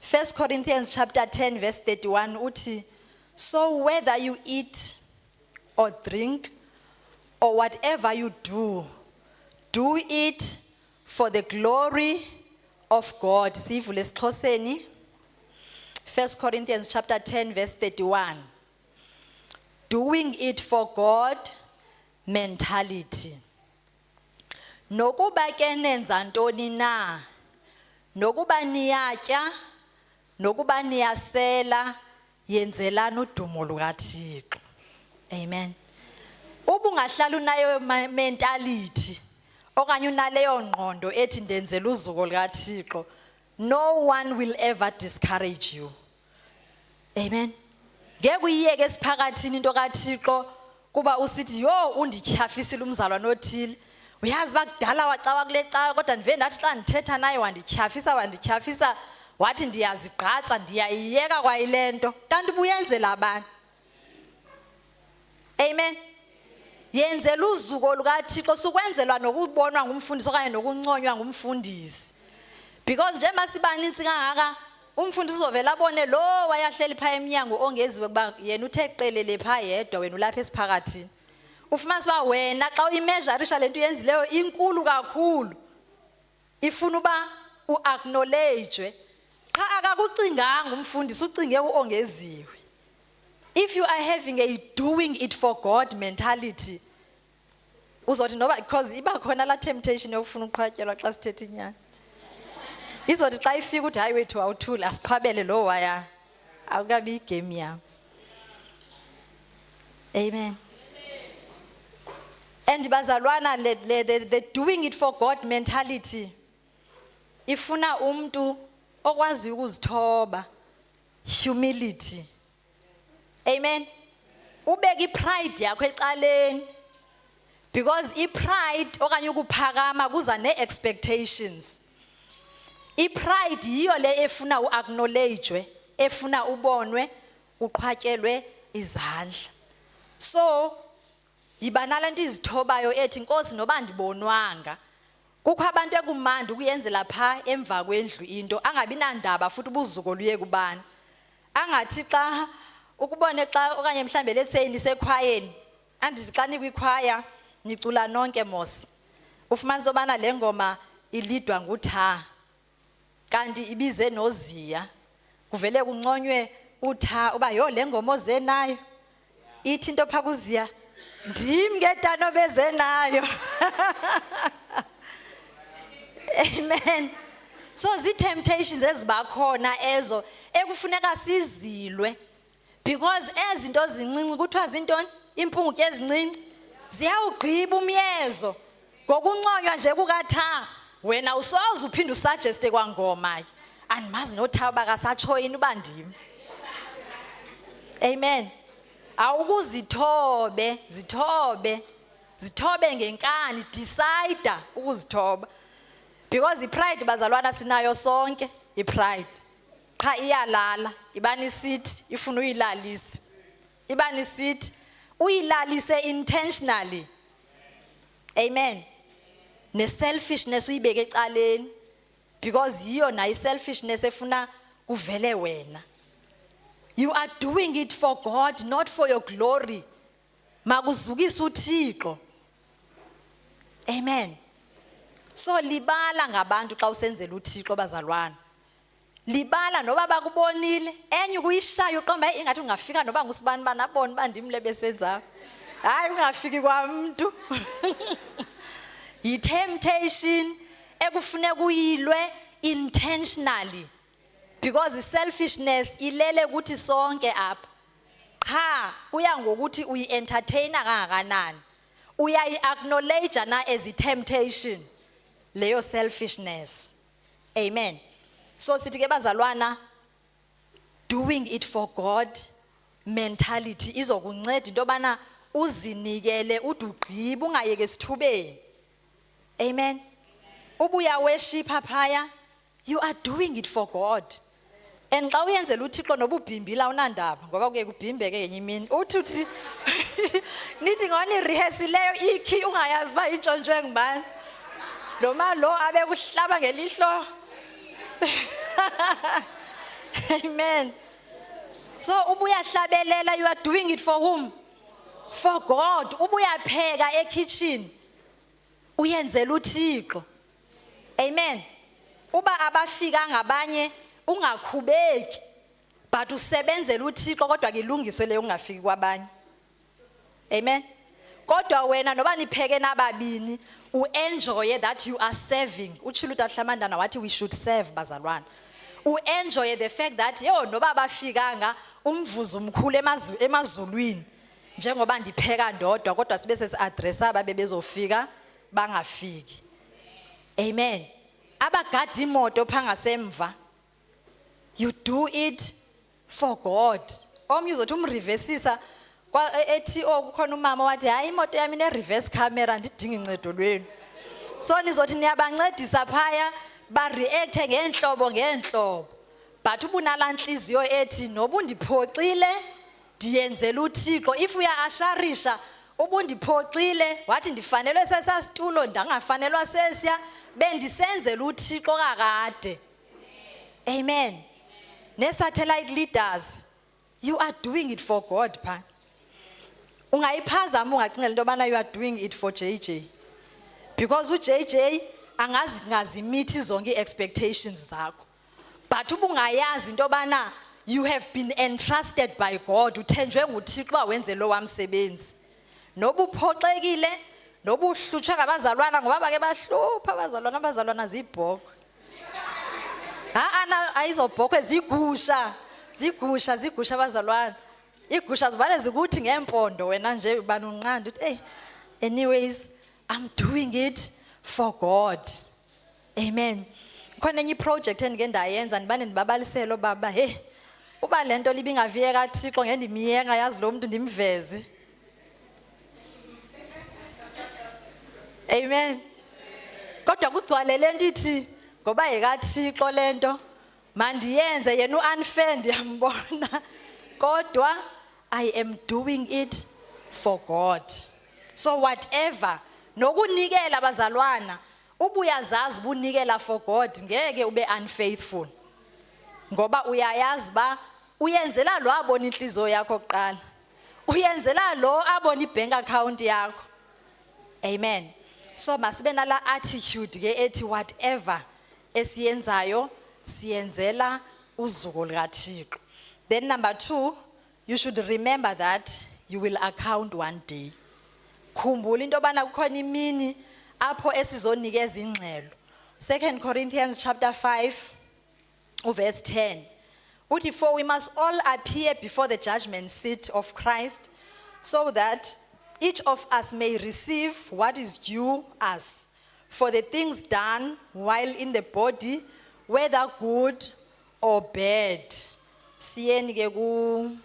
1 Corinthians chapter 10 verse 31 uthi, so whether you eat or drink or whatever you do, do it for the glory of God. Sivule esiXhoseni. 1 Corinthians chapter 10 verse 31. Doing it for God mentality. Nokuba ke nenza ntoni na, nokuba niyatya, nokuba niyasela, yenzelani udumo lukaThixo. Amen. Ubungahlala unayo mentality okanye unaleyo ngqondo ethi ndenzela uzuko likaThixo, no one will ever discourage you. Amen. Ngeke uyiyeke esiphakathini into kaThixo kuba usithi yo undityhafisile umzalwane othile. Uyazi bakudala wacawa kule cawa kodwa ndive ndathi xa ndithetha naye wandityhafisa wathi ndiyazigqatsa ndiyayiyeka kwayilento kanti ubuyenzela abantu. Amen. Yenzela uzuko lukaThixo sukwenzelwa nokubonwa ngumfundisi okanye nokunconywa ngumfundisi. Because nje masibanintsi kangaka umfundisi uzovela abone lo wayahleli pha eminyango ongeziwe kuba yena uthe qelele pha yedwa wena ulapha esiphakathini. Ufumanise uba wena xa uyimeasureisha lento uyenzileyo inkulu kakhulu. Ifuna uba uacknowledge cha akakucinganga umfundisi ucinge ongeziwe. If you are having a doing it for God mentality, uzothi noba because iba khona la temptation yokufuna uqhwatyelwa xa sithethe inyani. Izothi xa ifika uthi hayi wethu awuthula asiqhabele lo waya. Akukabi igame yami. Amen. And bazalwana the doing it for God mentality ifuna umuntu okwazi ukuzithoba, humility. Amen. Ubeka ipride yakho ecaleni because ipride okanye ukuphakama kuza neexpectations. Ipride yiyo le efuna uacknowledge, efuna ubonwe, uqhwatyelwe izandla. So yiba nalento izithobayo ethi Nkosi noba ndibonwanga. Kukho abantu ekumandi ukuyenzela pha emva kwendlu into angabi nandaba futhi ubuzuko luye kubani. Angathi xa ukubone xa okanye mhlambe let's say nisekhwayeni andithi xa nikwikhwaya nicula nonke mos. Ufumanise obana le ngoma ilidwa nguTha kanti ibize noZiya. Kuvele kunconywe uTha uba yo le ngoma oze nayo ithi into pha kuZiya ndim ngetano beze nayo. Amen. So temptations ezibakhona ezo ekufuneka sizilwe because ezinto zincinci kuthiwa zintoni impungu ezincinci ziyawugqiba umyezo ngokunconywa nje kukaTha. Wena usoze uphinde usuggeste kwangoma ke andimazi noTha bakasatshoyini uba ndim. Amen. Awukuzithobe zithobe ngenkani, decide ukuzithoba because ipride bazalwana sinayo sonke. Ipride cha iyalala ibani isithi ifuna uyilalise, ibani isithi uyilalise intentionally. Amen. Ne selfishness uyibeke ecaleni because yiyo na selfishness efuna kuvele wena. You are doing it for God, not for your glory. Makuzukise uThixo. Amen. So libala ngabantu xa usenzela uThixo bazalwana. Libala noba bakubonile enye ukuyishaya uqomba ingathi ungafika noba ngusibani banabona bandimle besenza. Hayi ungafiki kwamuntu. Yi-temptation ekufuneka uyilwe intentionally because selfishness ilele ukuthi sonke apha. Cha uya ngokuthi uyi-entertainer kangakanani. Uyayi-acknowledge na as i-temptation leyo selfishness. Amen. So sithi ke bazalwana doing it for God mentality izokunceda into bana uzinikele udugqiba ungayeke esithubeni. Amen. Ubuya worship phaya, you are doing it for God. And xa uyenzela uThixo noba ubhimbila unandaba ngoba kuye kubhimbeke ngenye imini. Uthi nithi ngoni rehearsileyo ikhi ungayazi ba intshontshwe ngubani. Noma lo abe kuhlaba ngelihlo. Amen. So ubuya hlabelela, you are doing it for whom? For God. Ubuya pheka ekitchen. Uyenzela uThixo. Amen. Uba abafika ngabanye ungakhubeki but usebenzela uThixo kodwa kilungiswe le ungafiki kwabanye. Amen. Kodwa wena noba nipheke nababini enjoy that you are serving. Uchilo uTahlamandana wathi we should serve bazalwana. Enjoy the fact that yo noba bafikanga umvuzo umkhulu emazulwini njengoba ndipheka ndodwa kodwa sibe sesi-addressa ababebezofika bangafiki. Amen. Abagada imoto phangasemva, you do it for God. Omnye uzothi umreversisa ethi kukhona umama wathi hayi imoto yami ine-reverse camera ndidinga incedo lwenu. So nizothi niyabancedisa phaya ba-reacte ngeenhlobo. But ubunala nhliziyo ethi noba undiphoxile ndiyenzela uThixo. If uya-asharisha ubundiphoxile wathi ndifanelwe sesasitulo ndangafanelwa sesiya bendisenzela uThixo kakade. Amen. Ne-satellite leaders, you are doing it for God pha. Ungayiphazama ungacingela into yobana you are doing it for JJ. Because uJJ angazimithi zonke i-expectations zakho. But ubungayazi into yobana you have been entrusted by God, uthenjwe nguThixo uba wenze lo wamsebenzi. Noba uphoxekile, noba uhlutshwa ngabazalwana ngoba bake bahlupha abazalwana zibhokhwe. Ayizobhokhwe zigusha abazalwana. Igusha zibane zikuthi ngempondo wena nje ubani unqanda uthi hey, anyways I'm doing it for God. Amen. Khona enye project endike ndayenza ndibane ndibabalisela baba hey uba lento libingaviye kaThixo ngendimiyeka yazi lo muntu ndimveze. Amen. Kodwa kugcwale lento ithi ngoba yekaThixo lento mandiyenze yena uunfair ndiyambona kodwa I am doing it for God. So whatever nokunikela abazalwana ubuyazazi bunikela for God ngeke ube unfaithful. Ngoba uyayazi ba uyenzela lo abona inhliziyo yakho kuqala. Uyenzela lo abona ibank account yakho. Amen. So masibe nala attitude ke ethi whatever esiyenzayo siyenzela uzuko likaThixo. Then number 2, you should remember that you will account one day. Khumbula into bana kukhona imini apho esizonikeza ingxelo. 2 Corinthians chapter 5 verse 10. Uthi for we must all appear before the judgment seat of Christ so that each of us may receive what is due us for the things done while in the body, whether good or bad. Siyeni ke ku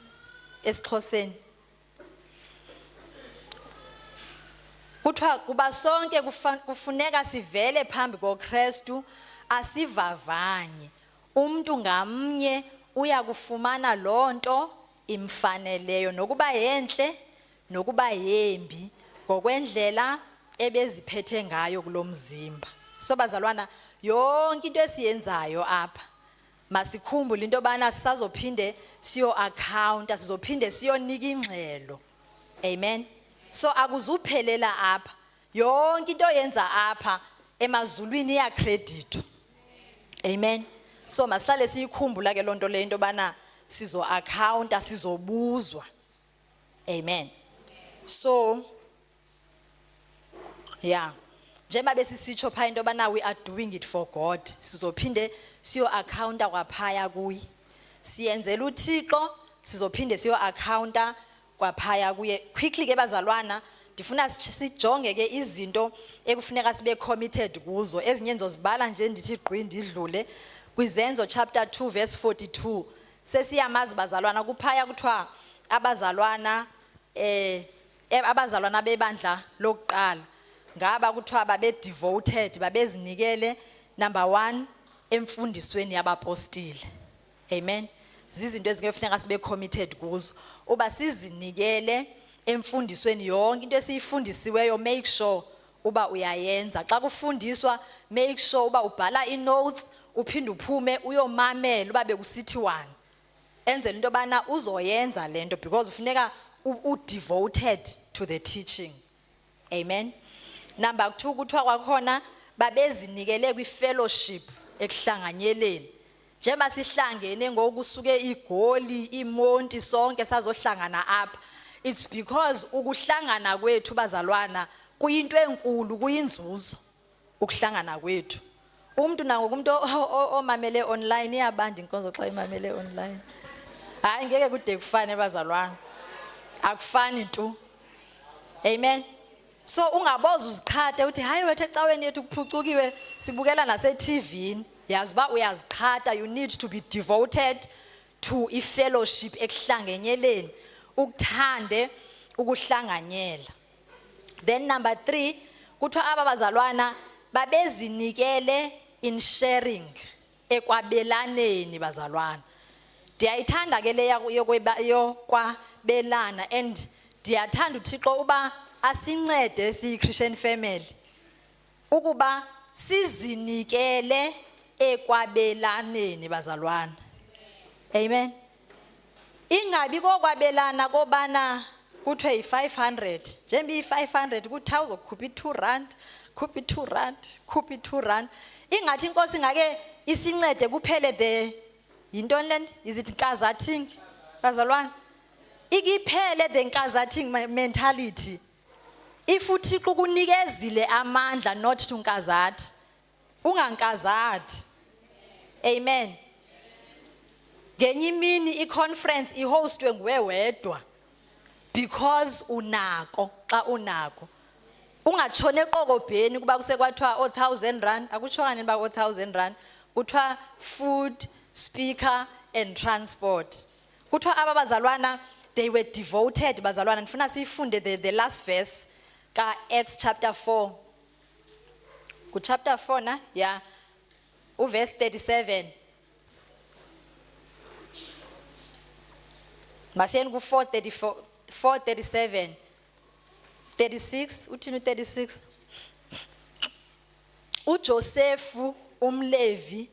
esiXhoseni. Kuthiwa kuba sonke kufuneka sivele phambi koKristu asivavanye. Umuntu ngamnye uyakufumana lonto imfaneleyo nokuba yenhle nokuba yembi ngokwendlela ebeziphethe ngayo kulomzimba. So bazalwana yonke into esiyenzayo apha masikhumbule into bana sisazophinde siyo account sizophinde siyonika ingxelo. Amen. So akuzuphelela apha yonke into yenza apha emazulwini ya credit. Amen. So masihlale siyikhumbula ke lonto le into bana sizo account sizobuzwa. Amen. So yeah, njengoba besisitsho pha into bana we are doing it for God, sizophinde siyo accounta kwaphaya kuyi. Siyenzela uThixo sizophinde siyo accounta kwaphaya kuye. Quickly ke bazalwana ndifuna sijonge ke izinto ekufuneka sibe committed kuzo. Ezinye nizozibala nje ndithi gqi ndidlule kwizenzo chapter 2 verse 42. Sesiyamazi bazalwana kuphaya kuthiwa abazalwana abazalwana bebandla lokuqala ngaba kuthiwa babe devoted babezinikele number 1 emfundisweni yabapostile. Amen. Zizinto ezingefuneka sibe committed kuzo uba sizinikele emfundisweni yonke into esiyifundisiweyo make sure uba uyayenza. Xa kufundiswa make sure uba ubhala inotes uphinde uphume uyomamela uba bekusithiwani. Enzela into bana uzoyenza lento because ufuneka devoted to the teaching. Amen. Number 2 kuthiwa kwakhona babezinikele kwi-fellowship ekuhlanganyeleni. Njengoba sihlangene ngokusuke igoli imonti sonke sazohlangana apha. It's because ukuhlangana kwethu bazalwana kuyinto enkulu kuyinzuzo ukuhlangana kwethu. Umuntu nango umuntu omamele online iyabanda inkonzo xa imamele online. Hayi ngeke kude kufane bazalwana. akufani tu. Amen. So ungaboza uziqhathe uthi hayi wethu ecaweni yethu kuphucukiwe sibukela nase TV. Yazi ba uyaziqhatha, you need to be devoted to a fellowship ekuhlangenyeleni, ukuthande ukuhlanganyela. Then number 3, kuthiwa aba bazalwana babezinikele in sharing, ekwabelaneni bazalwana. Ndiyayithanda ke le yokwabelana, and ndiyathanda uThixo uba asincede siyi Christian family ukuba sizinikele ekwabelaneni bazalwana. Amen. Ingabi kokwabelana kobana kuthiwe yi500 njengoba yi500 kuthi uzokhupha i2 khupha i2, khupha i2. Ingathi inkosi ngake isincede kuphele the yintoni lento, is it nkazathing bazalwana? Ikiphele the nkazathing mentality. If uThixo ukunikezile amandla not to nkazathi, ungankazathi. Amen. Ngenye imini iconference ihostwe nguwe wedwa because unako, xa unako. Ungatshone eqokobheni kuba kusekwathiwa o1000 akutshona niba o1000 kuthiwa food, speaker and transport. Kuthiwa aba bazalwana they were devoted bazalwana. Ndifuna siyifunde the last verse ka Acts chapter 4. Ku chapter 4 na yeah, verse 37. Masiyeni ku 4:37. 36 uthini 36? uJoseph umlevi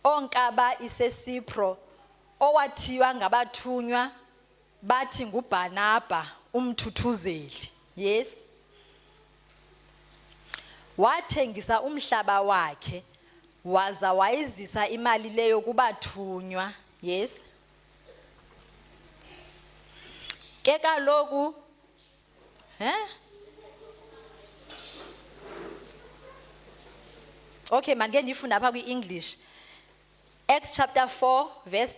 onkaba iseSipro owathiwa ngabathunywa bathi nguBarnaba umthuthuzeli. Yes. Wathengisa umhlaba wakhe waza wayizisa imali leyo kubathunywa. Yes. Ke kaloku Okay, manje ndifunda apha kwi-English. Acts chapter 4 verse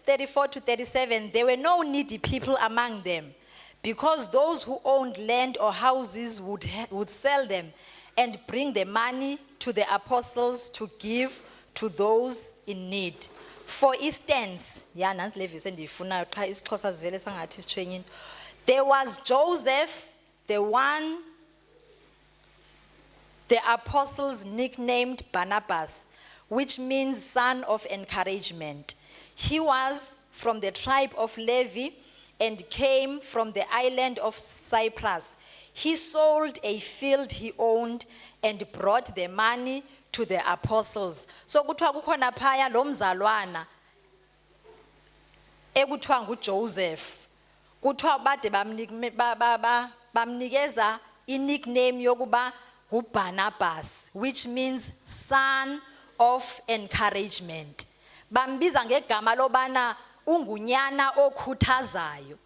34 to 37. There were no needy people among them, because those who owned land or houses would sell them and bring the money to the apostles to give to those in need. For instance, nansi le verse endiyifunayo xa isiXhosa sivele sangathi sithwenyini. There was Joseph, the one the apostles nicknamed Barnabas, which means son of encouragement. He was from the tribe of Levi and came from the island of Cyprus. He sold a field he owned and brought the money to the apostles. So kuthiwa kukhona phaya lo mzalwana ekuthiwa nguJoseph. Kuthiwa bade bamnikeza i-nickname yokuba nguBarnabas, which means son of encouragement. Bambiza ngegama lobana ungunyana okhuthazayo.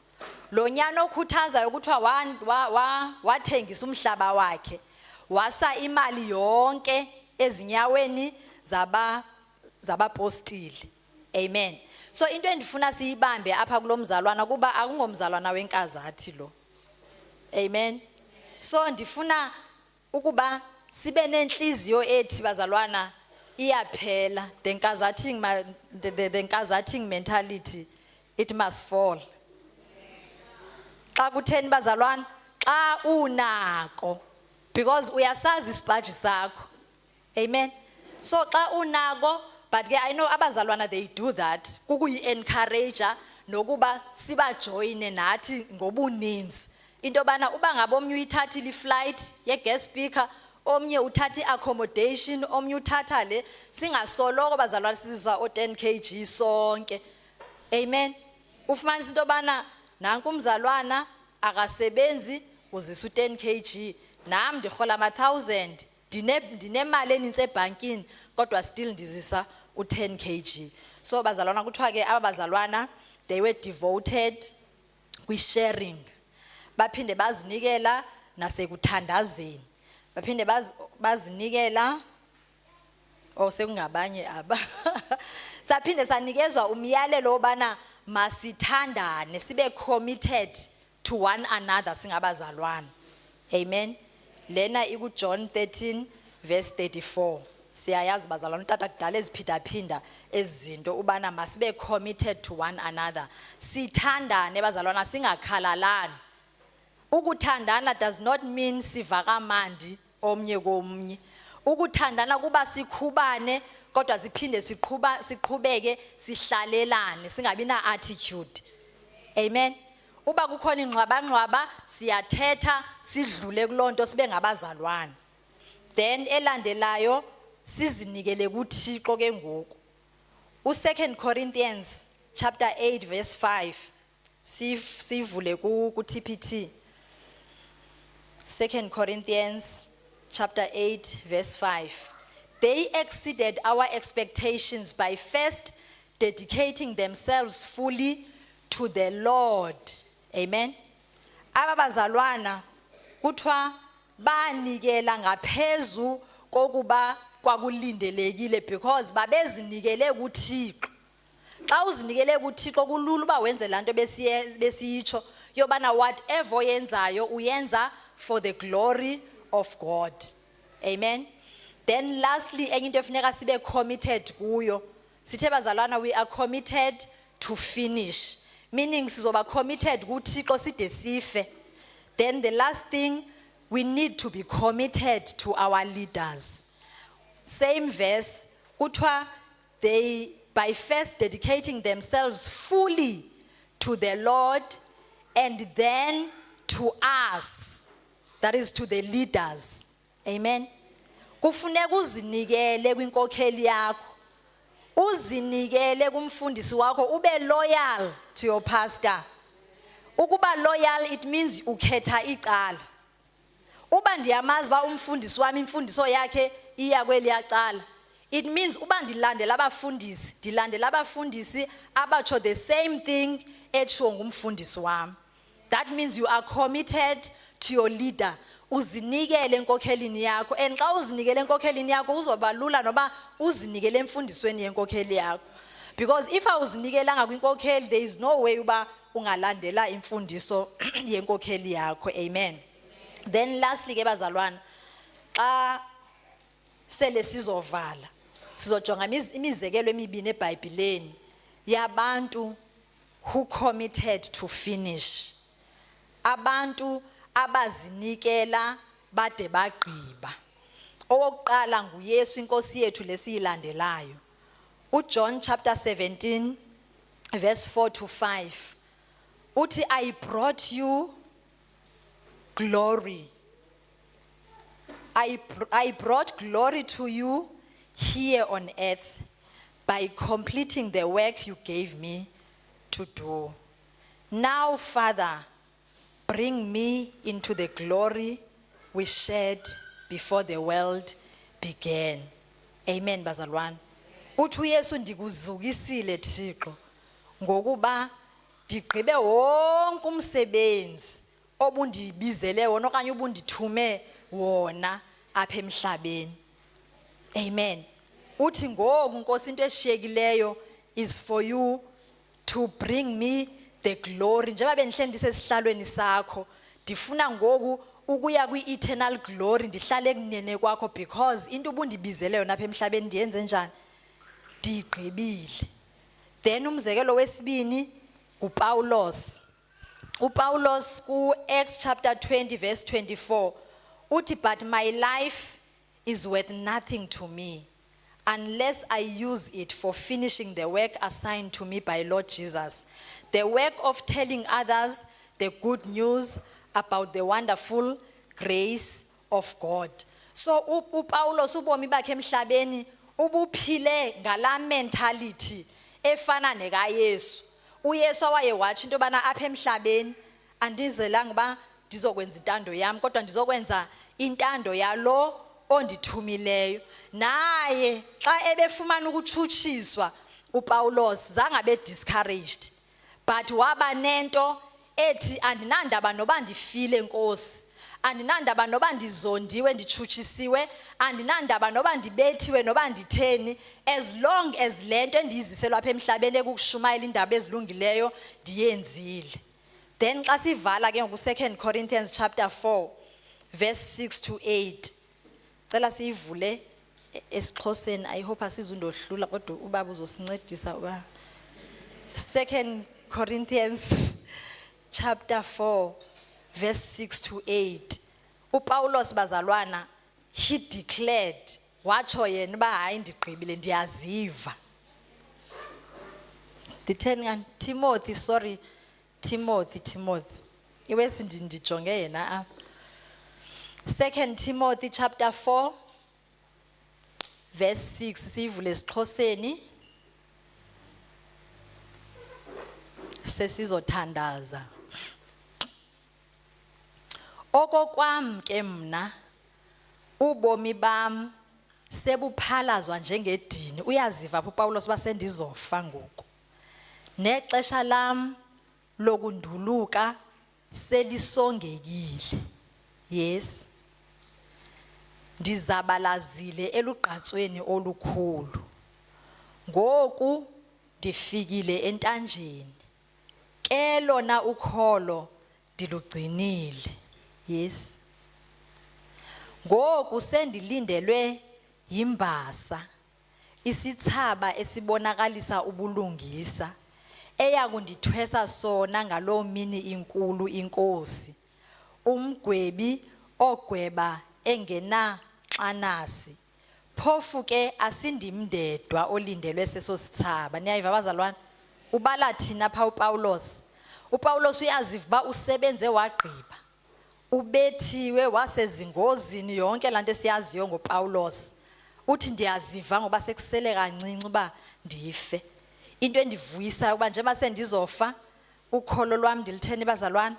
Lo nyana okhuthazayo kuthiwa wathengisa umhlaba wakhe, wasa imali yonke ezinyaweni zabapostile. Amen. So into endifuna siyibambe apha kulomzalwana kuba akungomzalwana wenkazathi lo. Amen. So ndifuna ukuba sibe nenhliziyo ethi bazalwana iyaphela. The nkazathing mentality, it must fall. Xa kutheni bazalwana? Xa unako, because uyasazi isipaji sakho. Amen. So xa unako, but I know abazalwana they do that. Kukuyi-encourager nokuba siba joine nathi ngobuninzi. Into bana uba ngabe omnye uyithathile i-flight ye-guest speaker, omnye uthatha i-accommodation, omnye uthatha le, singasoloko bazalwana sizwa o10 kg sonke. Amen. Ufumanisa into bana nanku umzalwana akasebenzi uzisa u10 kg, nami ndihola ama1000, ndinemali eninzi ebhankini kodwa still ndizisa u10 kg. So bazalwana kuthiwa ke aba bazalwana they were devoted kwi-sharing. Baphinde bazinikela nasekuthandazeni. Baphinde bazinikela sekungabanye aba. Saphinde sanikezwa umyalelo obana masithandane sibe committed to one another singabazalwane. Amen. Lena iku John 13 verse 34. Siyayazi bazalwane utata kudala eziphinda ezinto ubana masibe committed to one another. Sithandane bazalwana singakhalalani. Ukuthandana does not mean sivakamandi omnye komnye. Ukuthandana kuba sikhubane kodwa siphinde siqhubeke sihlalelane singabi na attitude. Amen. Uba kukhona ingxwaba siyathetha sidlule kulonto sibe ngabazalwane. Then elandelayo sizinikele kuThixo ke ngoku. U2 Corinthians chapter 8 verse 5 sivule ku TPT. 2 Corinthians chapter 8 verse 5. They exceeded our expectations by first dedicating themselves fully to the Lord. Amen. Ababazalwana kuthiwa banikela ngaphezu kokuba kwakulindelekile because babezinikele kuThixo. Xa uzinikele kuThixo kulula uba wenze lanto besiyitsho yobana whatever yenzayo uyenza for the glory of God. Amen. Then lastly enye into efuneka sibe committed kuyo. Sithe bazalwana we are committed to finish. Meaning sizoba committed kuThixo side sife. Then the last thing, we need to be committed to our leaders. Same verse, kuthiwa they by first dedicating themselves fully to the Lord and then to us, that is to the leaders. Amen. Kufuneka uzinikele kwinkokheli yakho. Uzinikele kumfundisi wakho ube loyal to your pastor. Ukuba loyal it means ukhetha icala. Uba ndiyamazi ba umfundisi wami imfundiso yakhe iya kweliyacala. It means uba ndilandela abafundisi abatsho the same thing etsho ngumfundisi wami. That means you are committed to your leader. Uzinikele enkokhelini yakho, and xa uzinikele enkokhelini yakho uzoba lula noba uzinikele emfundisweni yenkokheli yakho. Because if awuzinikelanga kwinkokheli there is no way uba ungalandela imfundiso yenkokheli yakho. Amen. Then lastly ke bazalwana, xa sele sizovala sizojonga imizekelo emibini eBhayibheleni yabantu who committed to finish. Abantu abazinikela bade bagqiba. Owokuqala nguYesu inkosi yethu lesiyilandelayo. uJohn chapter 17 verse 4 to 5. Uthi I brought you glory. I brought glory to you here on earth by completing the work you gave me to do. Now, Father, bring me into the glory we shared before the world began. Amen, bazalwane. Uthi uYesu ndikuzukisile Thixo ngokuba ndigqibe wonke umsebenzi obundibizele wona okanye ubundithume wona apha emhlabeni. Amen. Uthi ngoku Nkosi into eshiyekileyo is for you to bring me the glory. Njengoba bendihle ndisesihlalweni sakho ndifuna ngoku ukuya kwi-eternal glory ndihlale ekunene kwakho because into ubundibizele yona apha emhlabeni ndiyenze njani? Ndigqibile. Then umzekelo wesibini uPaulos. uPaulos ku-Acts chapter 20 verse 24 uthi but my life is worth nothing to me unless I use it for finishing the work assigned to me by Lord Jesus, the work of telling others the good news about the wonderful grace of God. So uPaulos ubomi bakhe emhlabeni ubuphile ngala mentality efana nekaYesu. uYesu waye wathi into bana apha emhlabeni andizelanga ba ndizokwenza intando yami kodwa ndizokwenza intando yalo ondithumileyo. Naye xa ebefumana ukutshutshiswa uPaulos zange abe discouraged but waba nento ethi andinandaba noba ndifile Nkosi, andinandaba noba ndizondiwe ndichutshisiwe, andinandaba noba ndibethiwe noba nditheni, as long as lento endiyiziselwa apha emhlabeni ekukushumayela indaba ezilungileyo ndiyenzile. Then xa sivala ke ngoku 2 Corinthians chapter 4 verse 6 to 8. Cela siyivule esiXhoseni, I hope asizundohlula kodwa ubaba uzosincedisa uba. 2 Corinthians chapter 4 verse 6 to 8. uPaulos bazalwana, he declared, watsho yena uba hayi ndigqibile ndiyaziva. Timothy iwesi ndijonge yena apha. 2 Timothy chapter 4 verse 6 siyivule esiXhoseni sesizothandaza. Okokwam ke mna ubomi bam sebuphalazwa njengedini. Uyaziva pha uPaulos uba sendizofa ngoku. Nexesha lam lokunduluka selisongekile. Yes. Ndizabalazile elugqatsweni olukhulu. Ngoku ndifikile entanjeni. Ke lona ukholo ndilugcinile. Yes. Ngoku sendilindelwe yimbasa, isithaba esibonakalisa ubulungisa, eyakundithwesa sona ngaloo mini inkulu inkosi. Umgwebi ogweba engenaxanasi. Phofu ke asindimndedwa olindelwe seso sithaba. Niyayiva bazalwane? Ubala thina pha uPaulos. uPaulos uyaziva uba usebenze wagqiba. Ubethiwe wasezingozini, yonke laa nto esiyaziyo ngoPaulos. Uthi ndiyaziva ngoba sekusele kancinci uba ndife. Into endivuyisayo uba njengoba sendizofa, ukholo lwam ndilitheni bazalwane?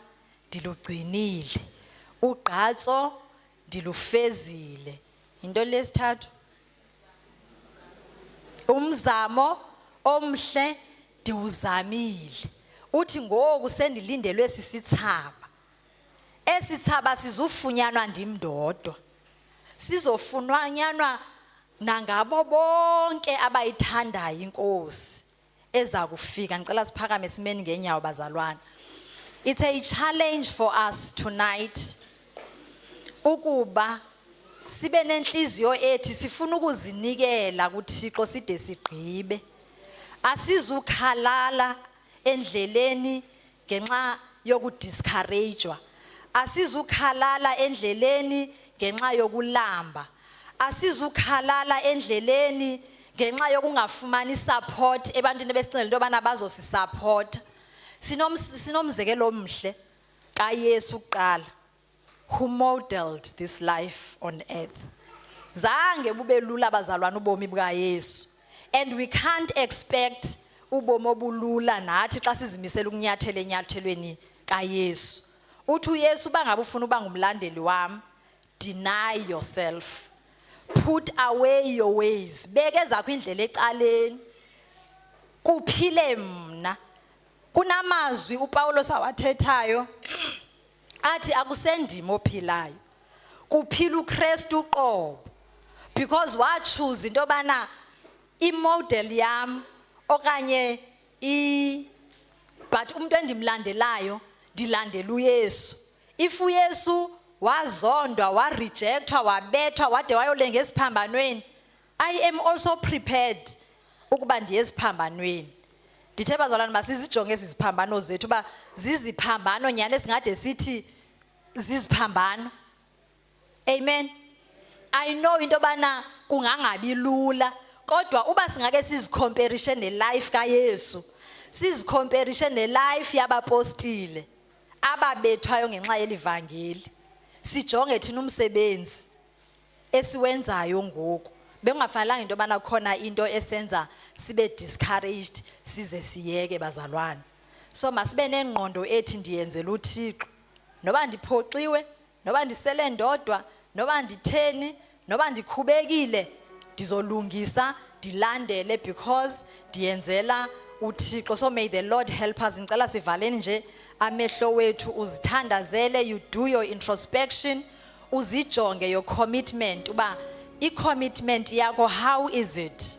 Ndilugcinile. Ugqatso ndilufezile. Into lesithathu. Umzamo omhle ndiwuzamile. Uthi ngoku sendilindelwe sisithaba. Esithaba sizufunyanwa ndim ndodwa. Sizofunyanwa nangabo bonke abayithandayo inkosi eza kufika. Ngicela siphakame simeni ngeenyawo bazalwane. It's a challenge for us tonight ukuba sibe nenhliziyo ethi sifuna ukuzinikela kuThixo side sigqibe. Asizukhalala endleleni ngenxa yokudiscouragewa. Asizukhalala endleleni ngenxa yokulamba. Asizukhalala endleleni ngenxa yokungafumani support ebantwini besicela into bana bazosisupport. Sinomzekelo omhle kaYesu kuqala, who modeled this life on earth. Zange bube lula bazalwana ubomi bukaYesu, and we can't expect ubomi obulula nathi xa sizimisela ukunyathela enyathelweni kaYesu. Uthi uYesu bangabe ufuna uba ngumlandeli wami, deny yourself, put away your ways, beke zakho indlela ecaleni, kuphile mna. Kunamazwi uPaulos awathethayo athi akusendima ophilayo, kuphila uKristu uqobo. Because wachoose into bana imodel yam okanye but umuntu endimlandelayo ndilandela uYesu. If uYesu wazondwa, warejectwa, wabethwa, wade wayolenga esiphambanweni, I am also prepared ukuba ndiye esiphambanweni. Ndithe bazalwane masizijonge eziziphambano zethu uba ziziphambano nyani esingade sithi ziziphambano. Amen. I know into bana kungangabi lula, kodwa uba singake sizicomparishe nelife kaYesu, sizicomparishe nelife yabapostile ababethwayo ngenxa yelivangeli, sijonge thina umsebenzi esiwenzayo ngoku, bekungafanelanga into bana khona into esenza sibe discouraged size siyeke bazalwane. So masibe nengqondo ethi ndiyenzela uThixo, noba ndiphoxiwe, noba ndisele ndodwa, noba nditheni, noba ndikhubekile, ndizolungisa, ndilandele, because ndiyenzela uThixo. So may the Lord help us. Ngicela sivaleni nje amehlo wethu, uzithandazele, you do your introspection, uzijonge your commitment uba i-commitment yakho, how is it?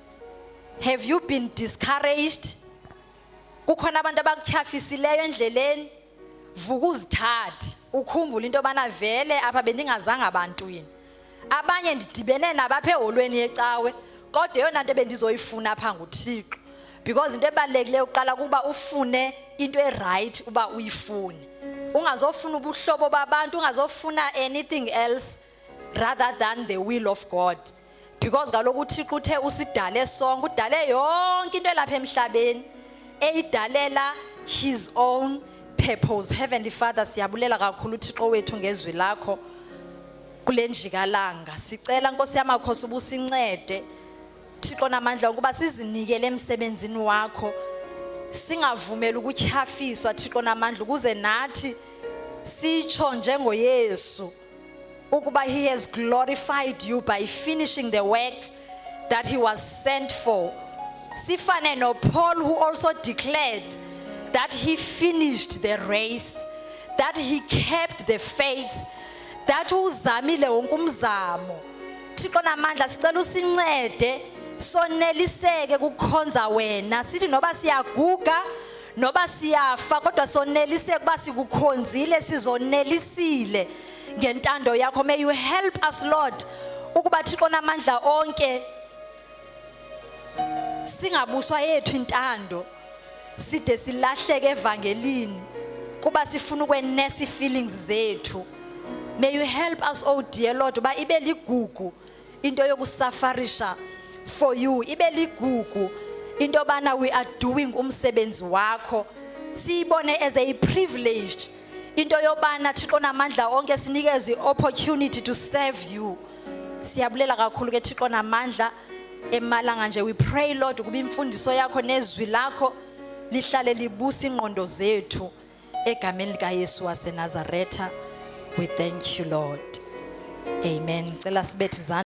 Have you been discouraged? Kukhona abantu abakutyhafisileyo endleleni? Vuka uzithathe ukhumbule into yobana vele apha bendingazange abantwini. Abanye ndidibene nabapha eholweni yecawe kodwa eyona nto bendizoyifuna apha nguThixo, because into ebalulekileyo uqala kuba ufune into right uba uyifune. Ungazofuna ubuhlobo babantu, ungazofuna anything else rather than the will of God, because kaloku uThixo uthe usidale sonke, udale yonke into elapha emhlabeni eyidalela his own purpose. Heavenly Father, siyabulela kakhulu uThixo wethu ngezwi lakho kule njikalanga. Sicela Nkosi yamakhosi ubusincede Thixo namandla ukuba sizinikele emsebenzini wakho, singavumeli ukutyhafiswa Thixo namandla, ukuze nathi sitsho njengoYesu ukuba he has glorified you by finishing the work that he was sent for. Sifane no Paul, who also declared that he finished the race, that he kept the faith, that uzamile wonke umzamo. Thixo namandla sicela usincede soneliseke kukhonza wena, sithi noba siyaguga noba siyafa kodwa soneliseke kuba sikukhonzile, sizonelisile ngentando yakho. May you help us Lord ukuba Thixo namandla onke singabuswa yethu intando side silahleke evangelini kuba sifuna ukwenesa feelings zethu. May you help us, oh dear Lord, uba ibe ligugu into yokusafarisha for you, ibe ligugu into bana we are doing umsebenzi wakho, siyibone as a privilege into yobana Thixo namandla onke sinikezwe opportunity to serve you. Siyabulela kakhulu ke Thixo namandla emalanga nje, we pray Lord ukuba imfundiso yakho nezwi lakho lihlale libusa ingqondo zethu egameni lika Yesu waseNazaretha. We thank you Lord. Amen. Cela sibethe izandla.